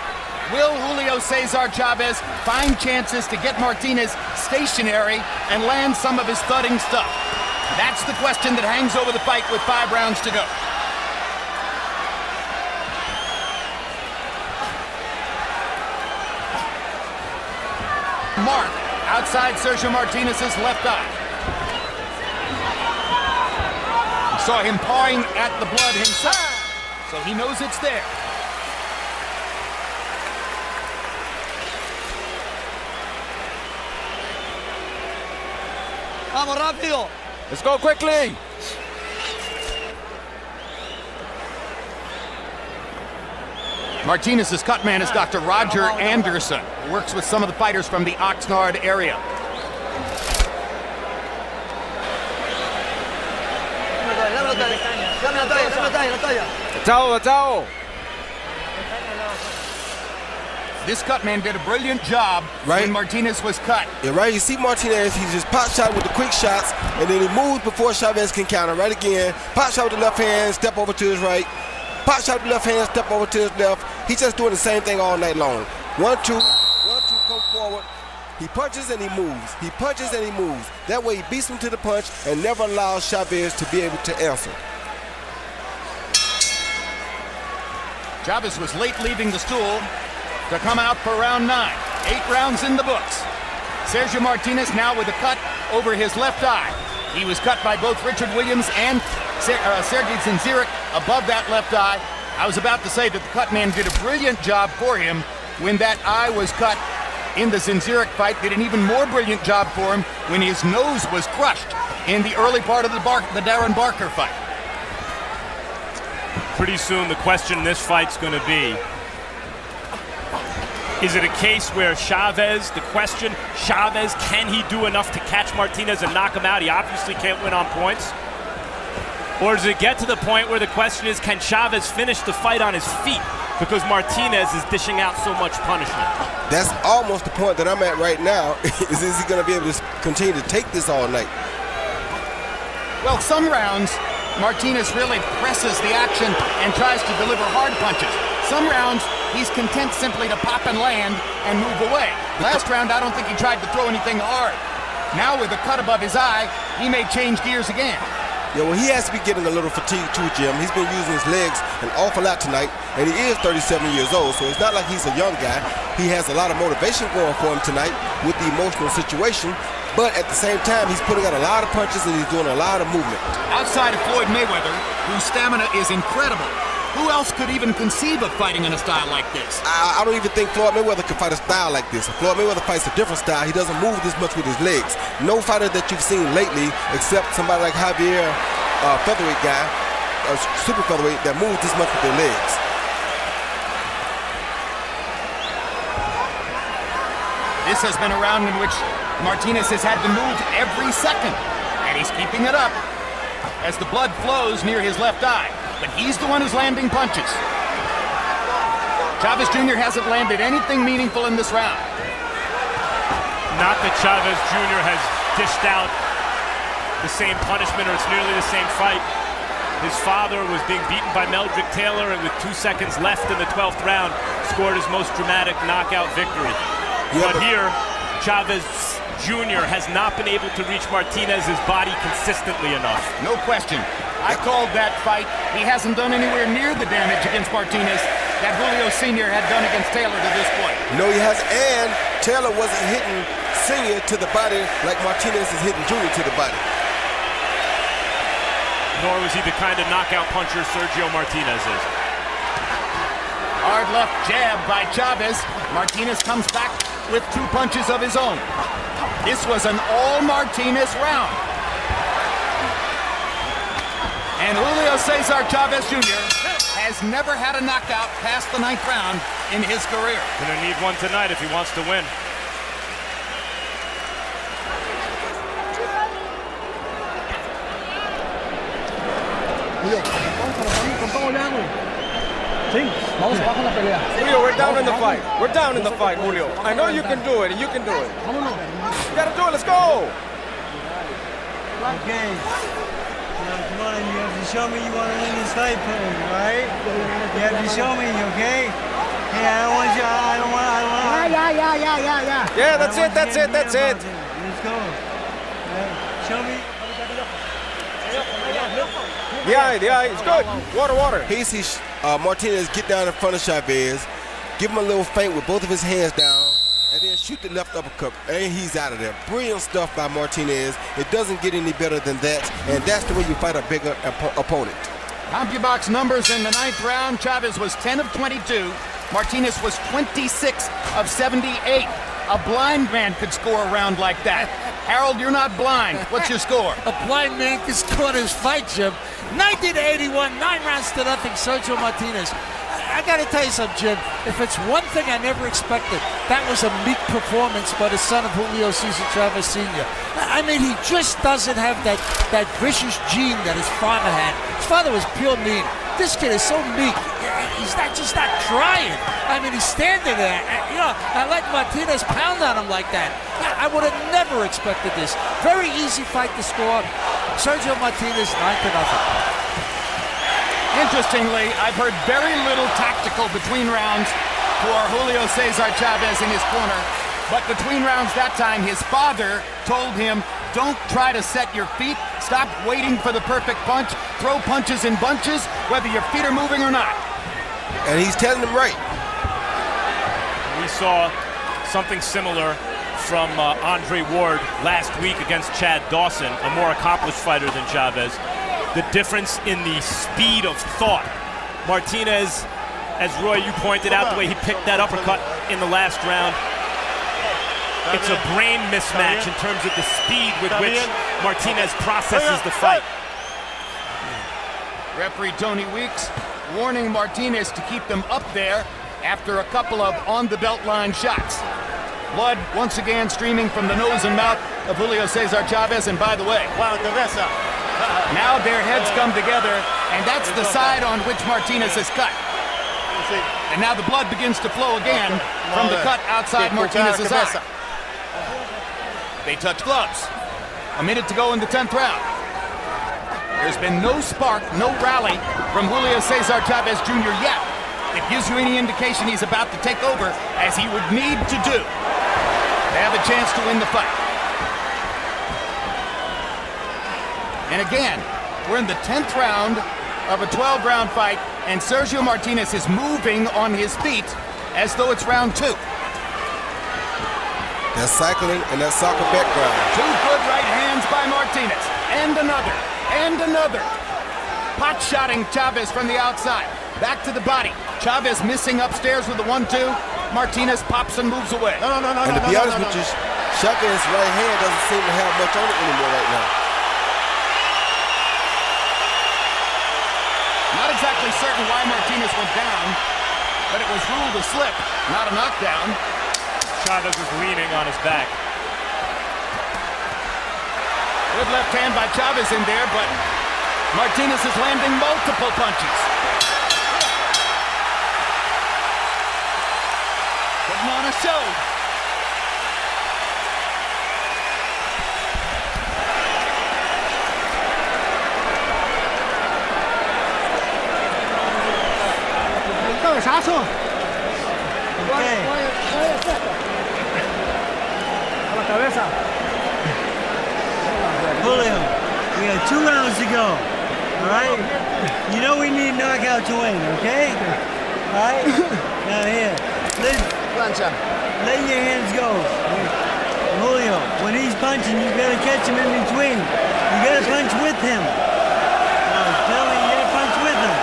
Will Julio Cesar Chavez find chances to get Martinez stationary and land some of his thudding stuff? That's the question that hangs over the fight with 5 rounds to go. Mark outside Sergio Martinez's left eye. You saw him pawing at the blood himself, so he knows it's there. Vamos rápido. Let's go quickly. Martinez's cut man is Dr. Roger Anderson. Works with some of the fighters from the Oxnard area. This cut man did a brilliant job when Martinez was cut. Yeah, right. You see Martinez, he just pop shot with the quick shots, and then he moves before Chavez can counter. Right again, pop shot with the left hand, step over to his right. Pop shot with the left hand, step over to his left. He's just doing the same thing all night long. 1, 2, 1, 2, come forward. He punches and he moves. He punches and he moves. That way he beats him to the punch and never allows Chavez to be able to answer. Chavez was late leaving the stool to come out for round 9. 8 rounds in the books. Sergio Martinez now with a cut over his left eye. He was cut by both Richard Williams and Sergey Zinzirik above that left eye. I was about to say that the cut man did a brilliant job for him when that eye was cut in the Zinzirik fight. Did an even more brilliant job for him when his nose was crushed in the early part of the Darren Barker fight. Pretty soon the question in this fight's going to be, is it a case where Chavez, can he do enough to catch Martinez and knock him out? He obviously can't win on points. Or does it get to the point where the question is, can Chavez finish the fight on his feet? Because Martinez is dishing out so much punishment. That's almost the point that I'm at right now. Is he going to be able to continue to take this all night? Well, some rounds, Martinez really presses the action and tries to deliver hard punches. Some rounds, he's content simply to pop and land and move away. Last round, I don't think he tried to throw anything hard. Now with a cut above his eye, he may change gears again. Yeah, well, he has to be getting a little fatigued too, Jim. He's been using his legs an awful lot tonight, and he is 37 years old, so it's not like he's a young guy. He has a lot of motivation going for him tonight with the emotional situation, but at the same time, he's putting out a lot of punches and he's doing a lot of movement. Outside of Floyd Mayweather, whose stamina is incredible, who else could even conceive of fighting in a style like this? I don't even think Floyd Mayweather can fight a style like this. Floyd Mayweather fights a different style. He doesn't move this much with his legs. No fighter that you've seen lately, except somebody like Javier, featherweight guy, super featherweight, that moves this much with their legs. This has been a round in which Martinez has had to move every second, and he's keeping it up as the blood flows near his left eye. But he's the one who's landing punches. Chavez Jr. hasn't landed anything meaningful in this round. Not that Chavez Jr. has dished out the same punishment, or it's nearly the same fight. His father was being beaten by Meldrick Taylor, and with 2 seconds left in the 12th round, scored his most dramatic knockout victory. Yeah, but here, Chavez Jr. has not been able to reach Martinez's body consistently enough. No question. I called that fight. He hasn't done anywhere near the damage against Martinez that Julio Sr. had done against Taylor to this point. No, he hasn't. And Taylor wasn't hitting Sr. to the body like Martinez is hitting Jr. to the body. Nor was he the kind of knockout puncher Sergio Martinez is. Hard left jab by Chavez. Martinez comes back with 2 punches of his own. This was an all-Martinez round. And Julio Cesar Chavez Jr. has never had a knockout past the 9th round in his career. Gonna need one tonight if he wants to win. Julio, we're down in the fight. We're down in the fight, Julio. I know you can do it, and you can do it. You gotta do it, let's go! Okay. Come on, you have to show me you want to win this fight, right? You have to show me, okay? Hey, I don't want you, I don't want. Yeah, that's it. Let's go. Show me. The eye, it's good. Water. He sees Martinez get down in front of Chavez, give him a little feint with both of his hands down, and then shoot the left uppercut, and he's out of there. Brilliant stuff by Martinez. It doesn't get any better than that, and that's the way you fight a bigger opponent. CompuBox numbers in the 9th round. Chavez was 10 of 22. Martinez was 26 of 78. A blind man could score a round like that. Harold, you're not blind. What's your score? A blind man can score his fight, Jim. 90-81, 9 rounds to nothing, Sergio Martinez. I got to tell you something, Jim. If it's one thing I never expected, that was a meek performance by the son of Julio Cesar Chavez Sr. I mean, he just doesn't have that vicious gene that his father had. His father was pure mean. This kid is so meek. He's just not trying. I mean, he's standing there. I let Martinez pound on him like that. I would have never expected this. Very easy fight to score. Sergio Martinez, 9-0. Interestingly, I've heard very little tactical between rounds for Julio Cesar Chavez in his corner. But between rounds that time, his father told him, don't try to set your feet. Stop waiting for the perfect punch. Throw punches in bunches, whether your feet are moving or not. And he's telling him right. We saw something similar from Andre Ward last week against Chad Dawson, a more accomplished fighter than Chavez. The difference in the speed of thought. Martinez, as Roy, you pointed out, the way he picked that uppercut in the last round, it's a brain mismatch in terms of the speed with which Martinez processes the fight. Referee Tony Weeks warning Martinez to keep them up there after a couple of on-the-belt line shots. Blood once again streaming from the nose and mouth of Julio Cesar Chavez, and by the way, now their heads come together, and that's the side on which Martinez is cut. And now the blood begins to flow again from the cut outside Martinez's eye. They touch gloves. A minute to go in the 10th round. There's been no spark, no rally from Julio Cesar Chavez Jr. yet. It gives you any indication he's about to take over, as he would need to do. They have a chance to win the fight. And again, we're in the 10th round of a 12-round fight, and Sergio Martinez is moving on his feet as though it's round 2. That's cycling and that soccer background. 2 good right hands by Martinez. And another. And another. Pot-shotting Chavez from the outside. Back to the body. Chavez missing upstairs with the 1-2. Martinez pops and moves away. And to be honest with you, Chavez's right hand doesn't seem to have much on it anymore right now. Not exactly certain why Martinez went down, but it was ruled a slip, not a knockdown. Chavez was leaning on his back. Good left hand by Chavez in there, but Martinez is landing multiple punches. Putting on a show. Cabezazo. Okay. A la cabeza. Julio, we got 2 rounds to go. All right? You know we need knockout to win, okay? All right? Now here, let your hands go. Julio, when he's punching, you gotta catch him in between. You gotta punch with him. No, tell me, you gotta punch with him.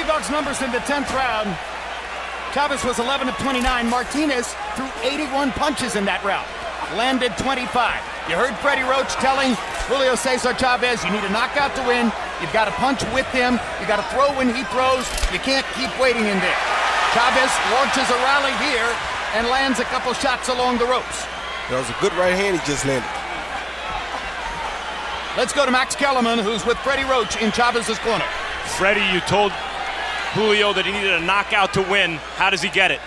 Bucks numbers in the 10th round. Chavez was 11 of 29. Martinez threw 81 punches in that round. Landed 25. You heard Freddie Roach telling Julio Cesar Chavez, you need a knockout to win. You've got to punch with him. You got to throw when he throws. You can't keep waiting in there. Chavez launches a rally here and lands a couple shots along the ropes. That was a good right hand he just landed. Let's go to Max Kellerman, who's with Freddie Roach in Chavez's corner. Freddie, you told Julio that he needed a knockout to win. How does he get it?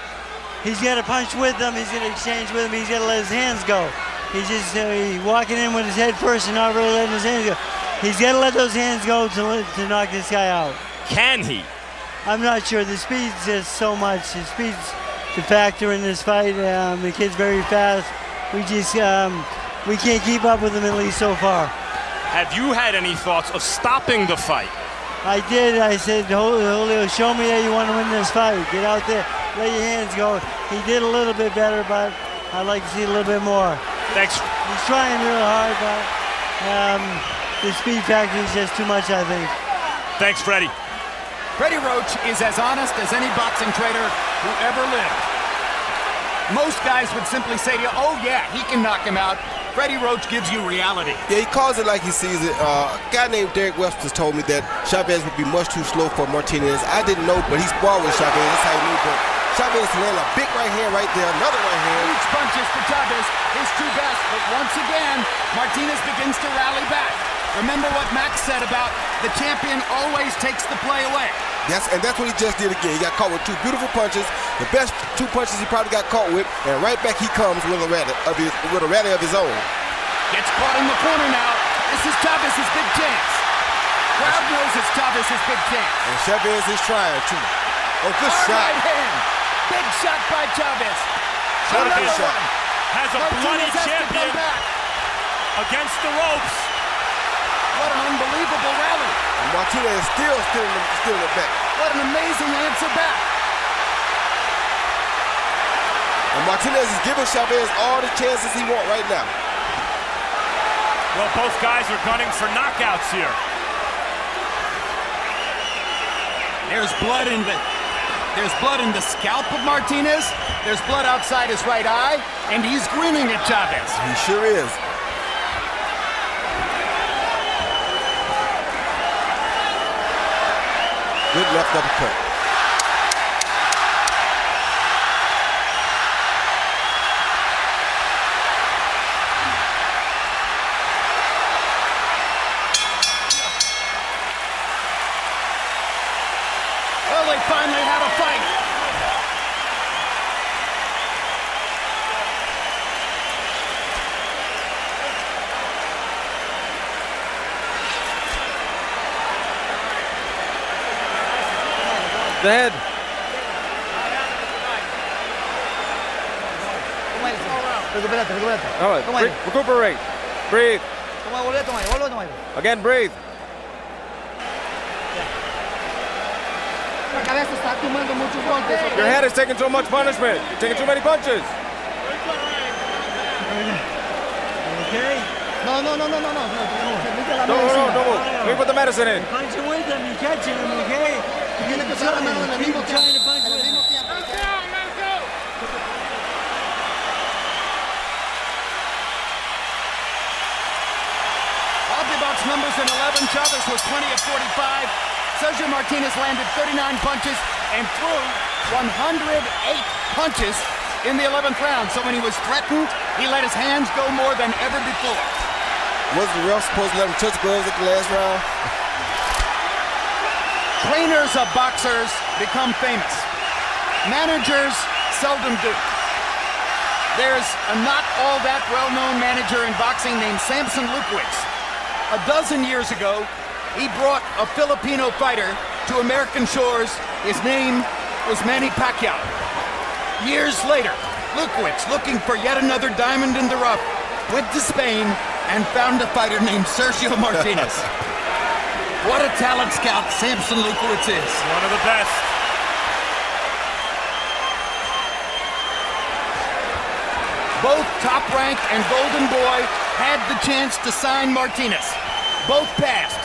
He's got to punch with him. He's going to exchange with him. He's got to let his hands go. He's just he's walking in with his head first and not really letting his hands go. He's got to let those hands go to knock this guy out. Can he? I'm not sure. The speed's just so much. The speed's the factor in this fight. The kid's very fast. We just we can't keep up with him, at least so far. Have you had any thoughts of stopping the fight? I did. I said, Julio, show me that you want to win this fight. Get out there. let your hands go. He did a little bit better, but I'd like to see a little bit more. Thanks. He's trying real hard, but the speed factor is just too much, I think. Thanks, Freddie. Freddie Roach is as honest as any boxing trader who ever lived. Most guys would simply say to you, oh yeah, he can knock him out. Freddie Roach gives you reality. Yeah, he calls it like he sees it. A guy named Derek Webster told me that Chavez would be much too slow for Martinez. I didn't know, but he sparred with Chavez. That's how he knew. But Chavez landed a big right hand right there, another right hand. Each punch is for Chavez, his two best. But once again, Martinez begins to rally back. Remember what Max said about the champion always takes the play away. And that's what he just did again. He got caught with two beautiful punches, the best two punches he probably got caught with, and right back he comes with a rally of his own. Gets caught in the corner now. This is Chavez's big chance. Crowd knows it's Chavez's big chance. And Chavez is trying too. Oh, good shot. Right hand. Big shot by Chavez. Chavez shot. has a bloody champion against the ropes. What an unbelievable rally. And Martinez is still in the back. What an amazing answer back. And Martinez is giving Chavez all the chances he wants right now. Well, both guys are gunning for knockouts here. There's blood in the scalp of Martinez. There's blood outside his right eye, and he's grinning at Chavez. He sure is. Good left uppercut. Well, they finally had a fight. The head. Recupérate. All right, recuperate. Breathe. Volve a tomar. Again, breathe. La cabeza está tomando muchos golpes. Your head is taking so much punishment. You're taking too many punches. Okay? No. Don't move. Let me put the medicine in. Punch him with him, you're catching him, okay? Tiene que usar la mano en el mismo tiempo. Box numbers in 11. Chavez was 20 of 45. Sergio Martinez landed 39 punches and threw 108 punches in the 11th round. So when he was threatened, he let his hands go more than ever before. Was the ref supposed to let him touch gloves at the last round? Trainers of boxers become famous. Managers seldom do. There's a not all that well-known manager in boxing named Samson Lukowicz. A dozen years ago, he brought a Filipino fighter to American shores. His name was Manny Pacquiao. Years later, Lukowicz, looking for yet another diamond in the rough, went to Spain and found a fighter named Sergio Martinez. What a talent scout Samson Lukowicz is. One of the best. Both Top Rank and Golden Boy had the chance to sign Martinez. Both passed.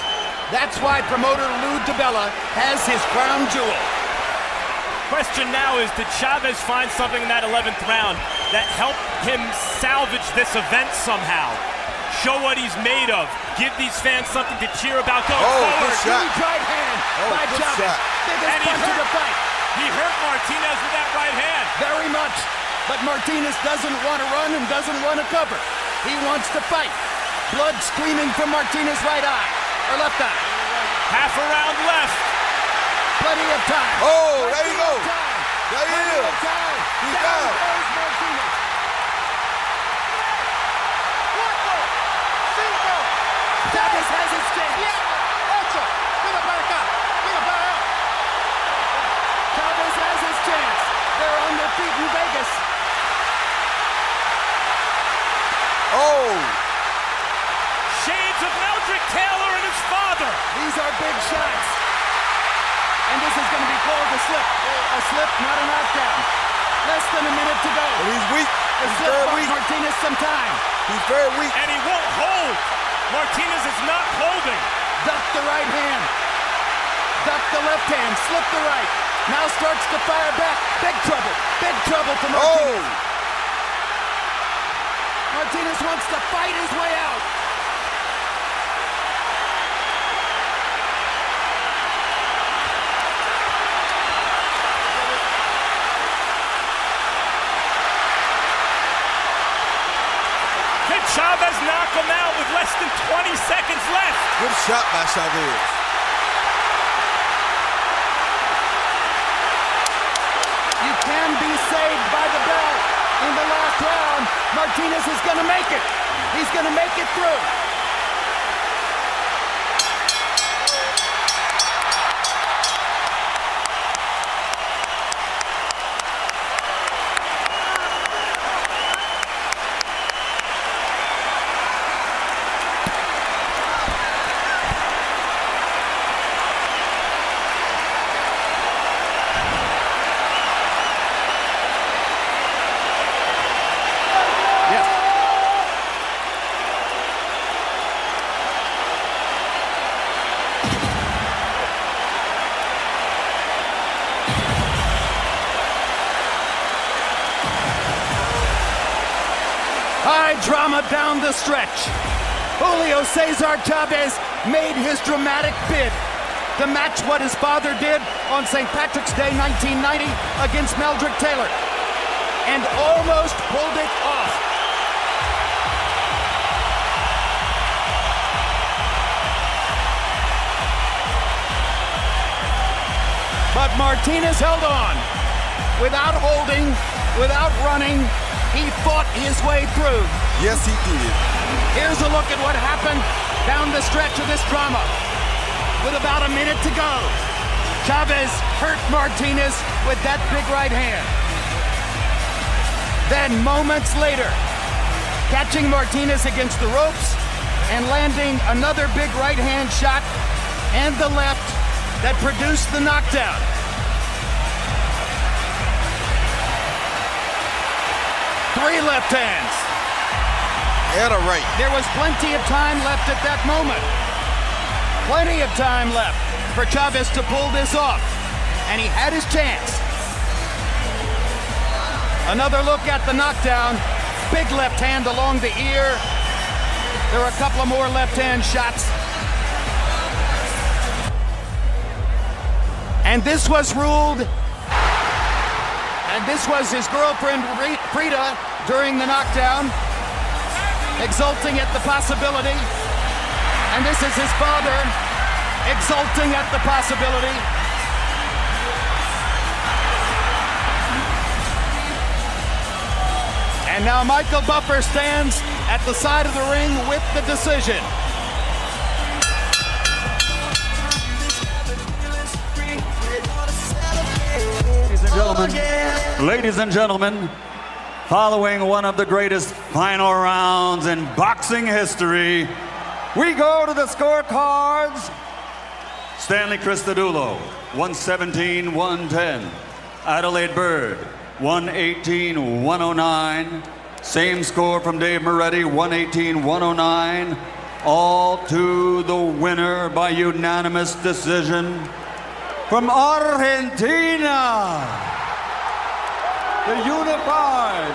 That's why promoter Lou DiBella has his crown jewel. Question now is, did Chavez find something in that 11th round that helped him salvage this event somehow? Show what he's made of. Give these fans something to cheer about going forward. Huge right hand by Chavez. Biggest punch of the fight. He hurt Martinez with that right hand. Very much. But Martinez doesn't want to run and doesn't want to cover. He wants to fight. Blood streaming from Martinez's right eye, or left eye. Half a round left. Plenty of time. Oh, there you go. There he is. He's down. Chavez has his chance. Chavez has his chance. They're on their feet in Vegas. Oh! Shades of Meldrick Taylor and his father. These are big shots. And this is going to be called the slip. A slip, not a knockdown. Less than a minute to go. And he's weak. The He's slip very bought weak. Martinez some time. He's very weak. And he won't hold. Martinez is not holding. Duck the right hand. Duck the left hand. Slip the right. Now starts to fire back. Big trouble. Big trouble for Martinez. Oh! Martinez wants to fight his way out. Can Chavez knock him out with less than 20 seconds left? Good shot by Chavez. You can be saved by the bell in the last round. Martinez is going to make it. He's going to make it through. High drama down the stretch. Julio Cesar Chavez made his dramatic bid to match what his father did on St. Patrick's Day 1990 against Meldrick Taylor, and almost pulled it off. But Martinez held on. Without holding, without running, he fought his way through. Yes, he did. Here's a look at what happened down the stretch of this drama. With about a minute to go, Chavez hurt Martinez with that big right hand. Then moments later, catching Martinez against the ropes and landing another big right hand shot and the left that produced the knockdown. Three left hands. And a right. There was plenty of time left at that moment. Plenty of time left for Chavez to pull this off. And he had his chance. Another look at the knockdown. Big left hand along the ear. There are a couple of more left hand shots. And this was ruled. And this was his girlfriend, Frida, during the knockdown, exulting at the possibility. And this is his father, exulting at the possibility. And now Michael Buffer stands at the side of the ring with the decision. Ladies and gentlemen, following one of the greatest final rounds in boxing history, we go to the scorecards. Stanley Cristodulo, 117-110. Adelaide Bird, 118-109. Same score from Dave Moretti, 118-109. All to the winner by unanimous decision. From Argentina, the unified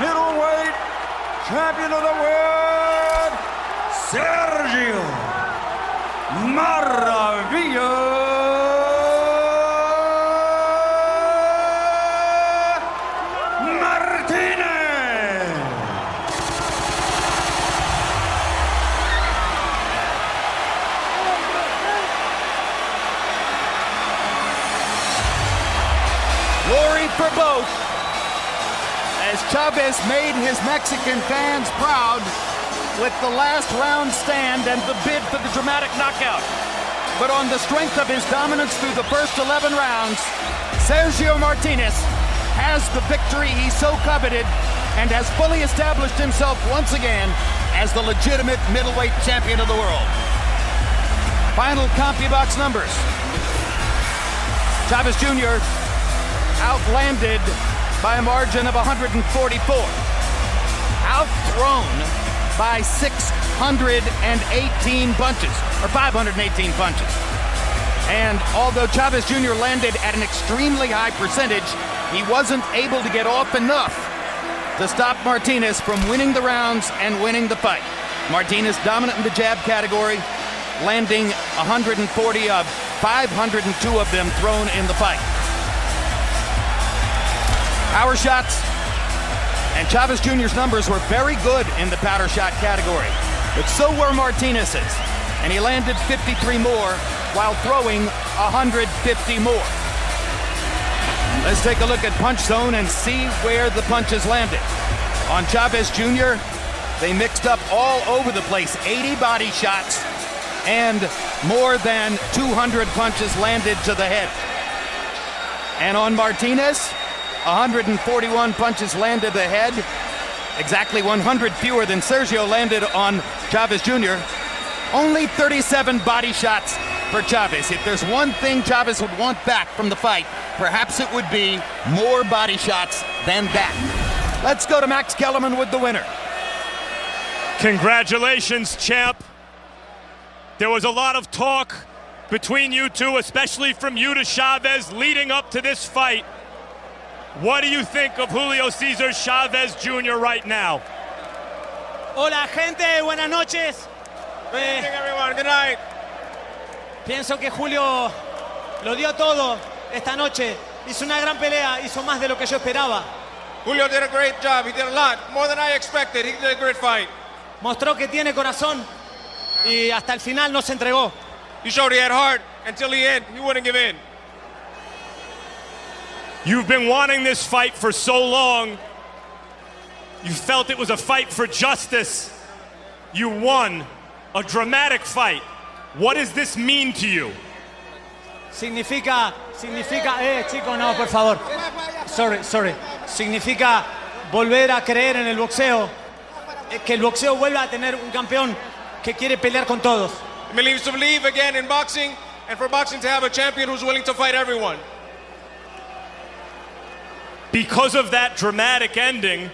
middleweight champion of the world, Sergio Maravilla Martinez. Glory for both, as Chavez made his Mexican fans proud with the last round stand and the bid for the dramatic knockout. But on the strength of his dominance through the first 11 rounds, Sergio Martinez has the victory he so coveted and has fully established himself once again as the legitimate middleweight champion of the world. Final CompuBox numbers. Chavez Jr. outlanded by a margin of 144. Outthrown by 618 punches, or 518 punches. And although Chavez Jr. landed at an extremely high percentage, he wasn't able to get off enough to stop Martinez from winning the rounds and winning the fight. Martinez dominant in the jab category, landing 140 of 502 of them thrown in the fight. Power shots, and Chavez Jr.'s numbers were very good in the powder shot category, but so were Martinez's, and he landed 53 more while throwing 150 more. Let's take a look at punch zone and see where the punches landed. On Chavez Jr., they mixed up all over the place, 80 body shots, and more than 200 punches landed to the head. And on Martinez, 141 punches landed the head, exactly 100 fewer than Sergio landed on Chavez Jr. Only 37 body shots for Chavez. If there's one thing Chavez would want back from the fight, perhaps it would be more body shots than that. Let's go to Max Kellerman with the winner. Congratulations, champ. There was a lot of talk between you two, especially from you to Chavez, leading up to this fight. What do you think of Julio Cesar Chavez Jr. right now? Hola, gente. Buenas noches. Good evening, everyone. Good night. Pienso que Julio lo dio todo esta noche. Hizo una gran pelea, hizo más de lo que yo esperaba. Julio did a great job. He did a lot, more than I expected. He did a great fight. Mostró que tiene corazón y hasta el final no se entregó. He showed he had heart until the end. He wouldn't give in. You've been wanting this fight for so long. You felt it was a fight for justice. You won a dramatic fight. What does this mean to you? Significa, chicos, no, por favor. Sorry. Significa volver a creer en el boxeo, que el boxeo vuelva a tener un campeón que quiere pelear con todos. It means to believe again in boxing, and for boxing to have a champion who's willing to fight everyone. Because of that dramatic ending,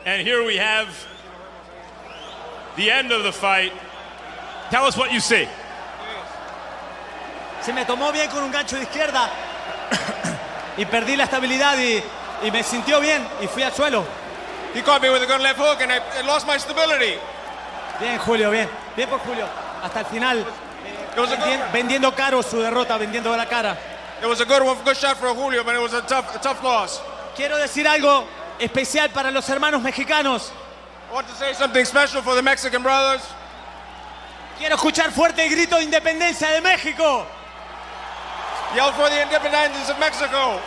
and here we have the end of the fight. Tell us what you see. Se me tomó bien con un gancho de izquierda y perdí la estabilidad y me sintió bien y fui al suelo. He caught me with a good left hook and I lost my stability. Bien, Julio, bien por Julio. Hasta el final, vendiendo caro su derrota, vendiendo la cara. It was a good shot for Julio, but it was a tough loss. Quiero decir algo especial para los hermanos mexicanos. I want to say something special for the Mexican brothers. Quiero escuchar fuerte el grito de independencia de México. Yell for the independence of Mexico.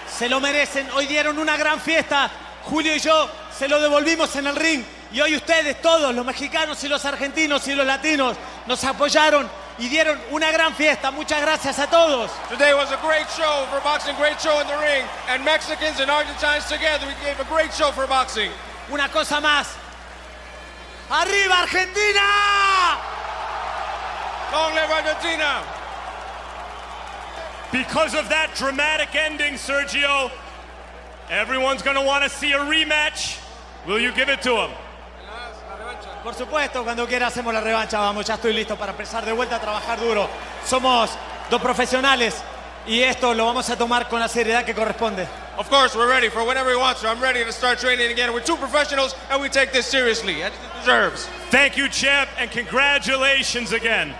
Se lo merecen. Hoy dieron una gran fiesta. Julio y yo se lo devolvimos en el ring. Y hoy ustedes, todos, los mexicanos y los argentinos y los latinos, nos apoyaron y dieron una gran fiesta. Muchas gracias a todos. Today was a great show for boxing, great show in the ring. And Mexicans and Argentines together, we gave a great show for boxing. Una cosa más. ¡Arriba, Argentina! Long live Argentina! Because of that dramatic ending, Sergio, everyone's going to want to see a rematch. Will you give it to him? Por supuesto, cuando quiera hacemos la revancha. Vamos, ya estoy listo para empezar de vuelta a trabajar duro. Somos dos profesionales y esto lo vamos a tomar con la seriedad que corresponde. Of course, we're ready for whenever he wants to. I'm ready to start training again. We're two professionals and we take this seriously, as it deserves. Thank you, champ, and congratulations again.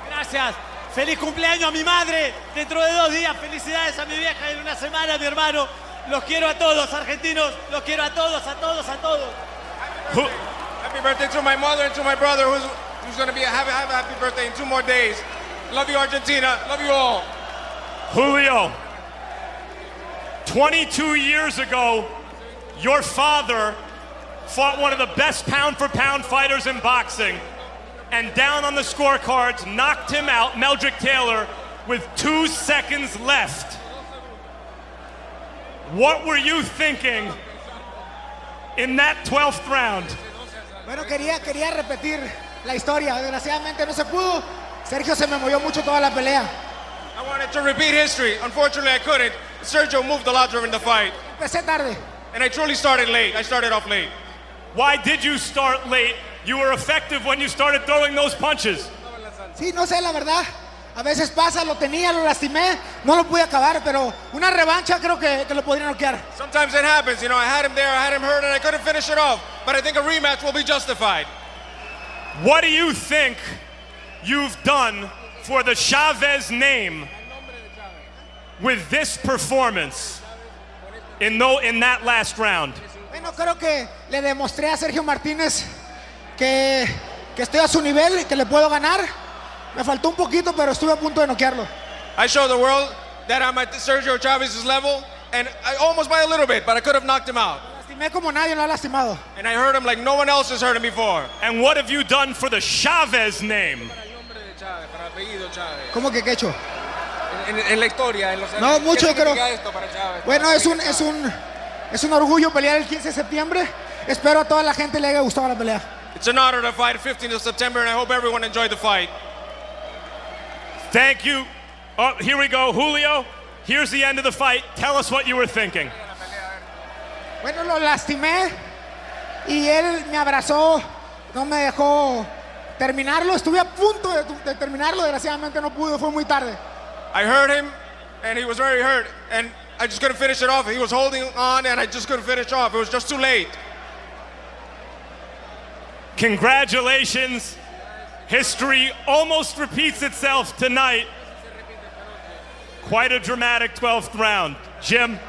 Gracias. Feliz cumpleaños a mi madre. Dentro de 2 días, felicidades a mi vieja y en una semana a mi hermano. Los quiero a todos, argentinos. Los quiero a todos, a todos, a todos. Happy birthday to my mother and to my brother who's going to have a happy birthday in 2 more days. Love you, Argentina. Love you all. Julio, 22 years ago, your father fought one of the best pound-for-pound fighters in boxing, and down on the scorecards, knocked him out, Meldrick Taylor, with 2 seconds left. What were you thinking in that 12th round? Bueno, quería repetir la historia. Desgraciadamente no se pudo. Sergio se me movió mucho toda la pelea. I wanted to repeat history. Unfortunately, I couldn't. Sergio moved a lot during the fight. Empecé tarde. And I truly started late. I started off late. Why did you start late? You were effective when you started throwing those punches. Sí, no sé, la verdad. A veces pasa, lo tenía, lo lastimé, no lo pude acabar, pero una revancha creo que lo podría noquear. Sometimes it happens. You know, I had him there, I had him hurt, and I couldn't finish it off. But I think a rematch will be justified. What do you think you've done for the Chavez name with this performance in that last round? Bueno, creo que le demostré a Sergio Martínez que estoy a su nivel y que le puedo ganar. Me faltó un poquito, pero estuve a punto de noquearlo. I showed the world that I'm at Sergio Chavez's level, and I almost by a little bit, but I could have knocked him out. Lastimé como nadie lo ha lastimado. And I hurt him like no one else has hurt him before. And what have you done for the Chavez name? ¿Cómo que qué he hecho? En la historia, en los No, mucho creo. esto para Chavez? Bueno, es un orgullo pelear el 15 de septiembre. Espero a toda la gente le haya gustado la pelea. It's an honor to fight 15th of September, and I hope everyone enjoyed the fight. Thank you. Oh, here we go. Julio, here's the end of the fight. Tell us what you were thinking. Bueno, lo lastimé y él me abrazó, no me dejó terminarlo. Estuve a punto de terminarlo, desgraciadamente no pude, fue muy tarde. I hurt him, and he was very hurt, and I just couldn't finish it off. He was holding on, and I just couldn't finish off. It was just too late. Congratulations. History almost repeats itself tonight. Quite a dramatic 12th round. Jim?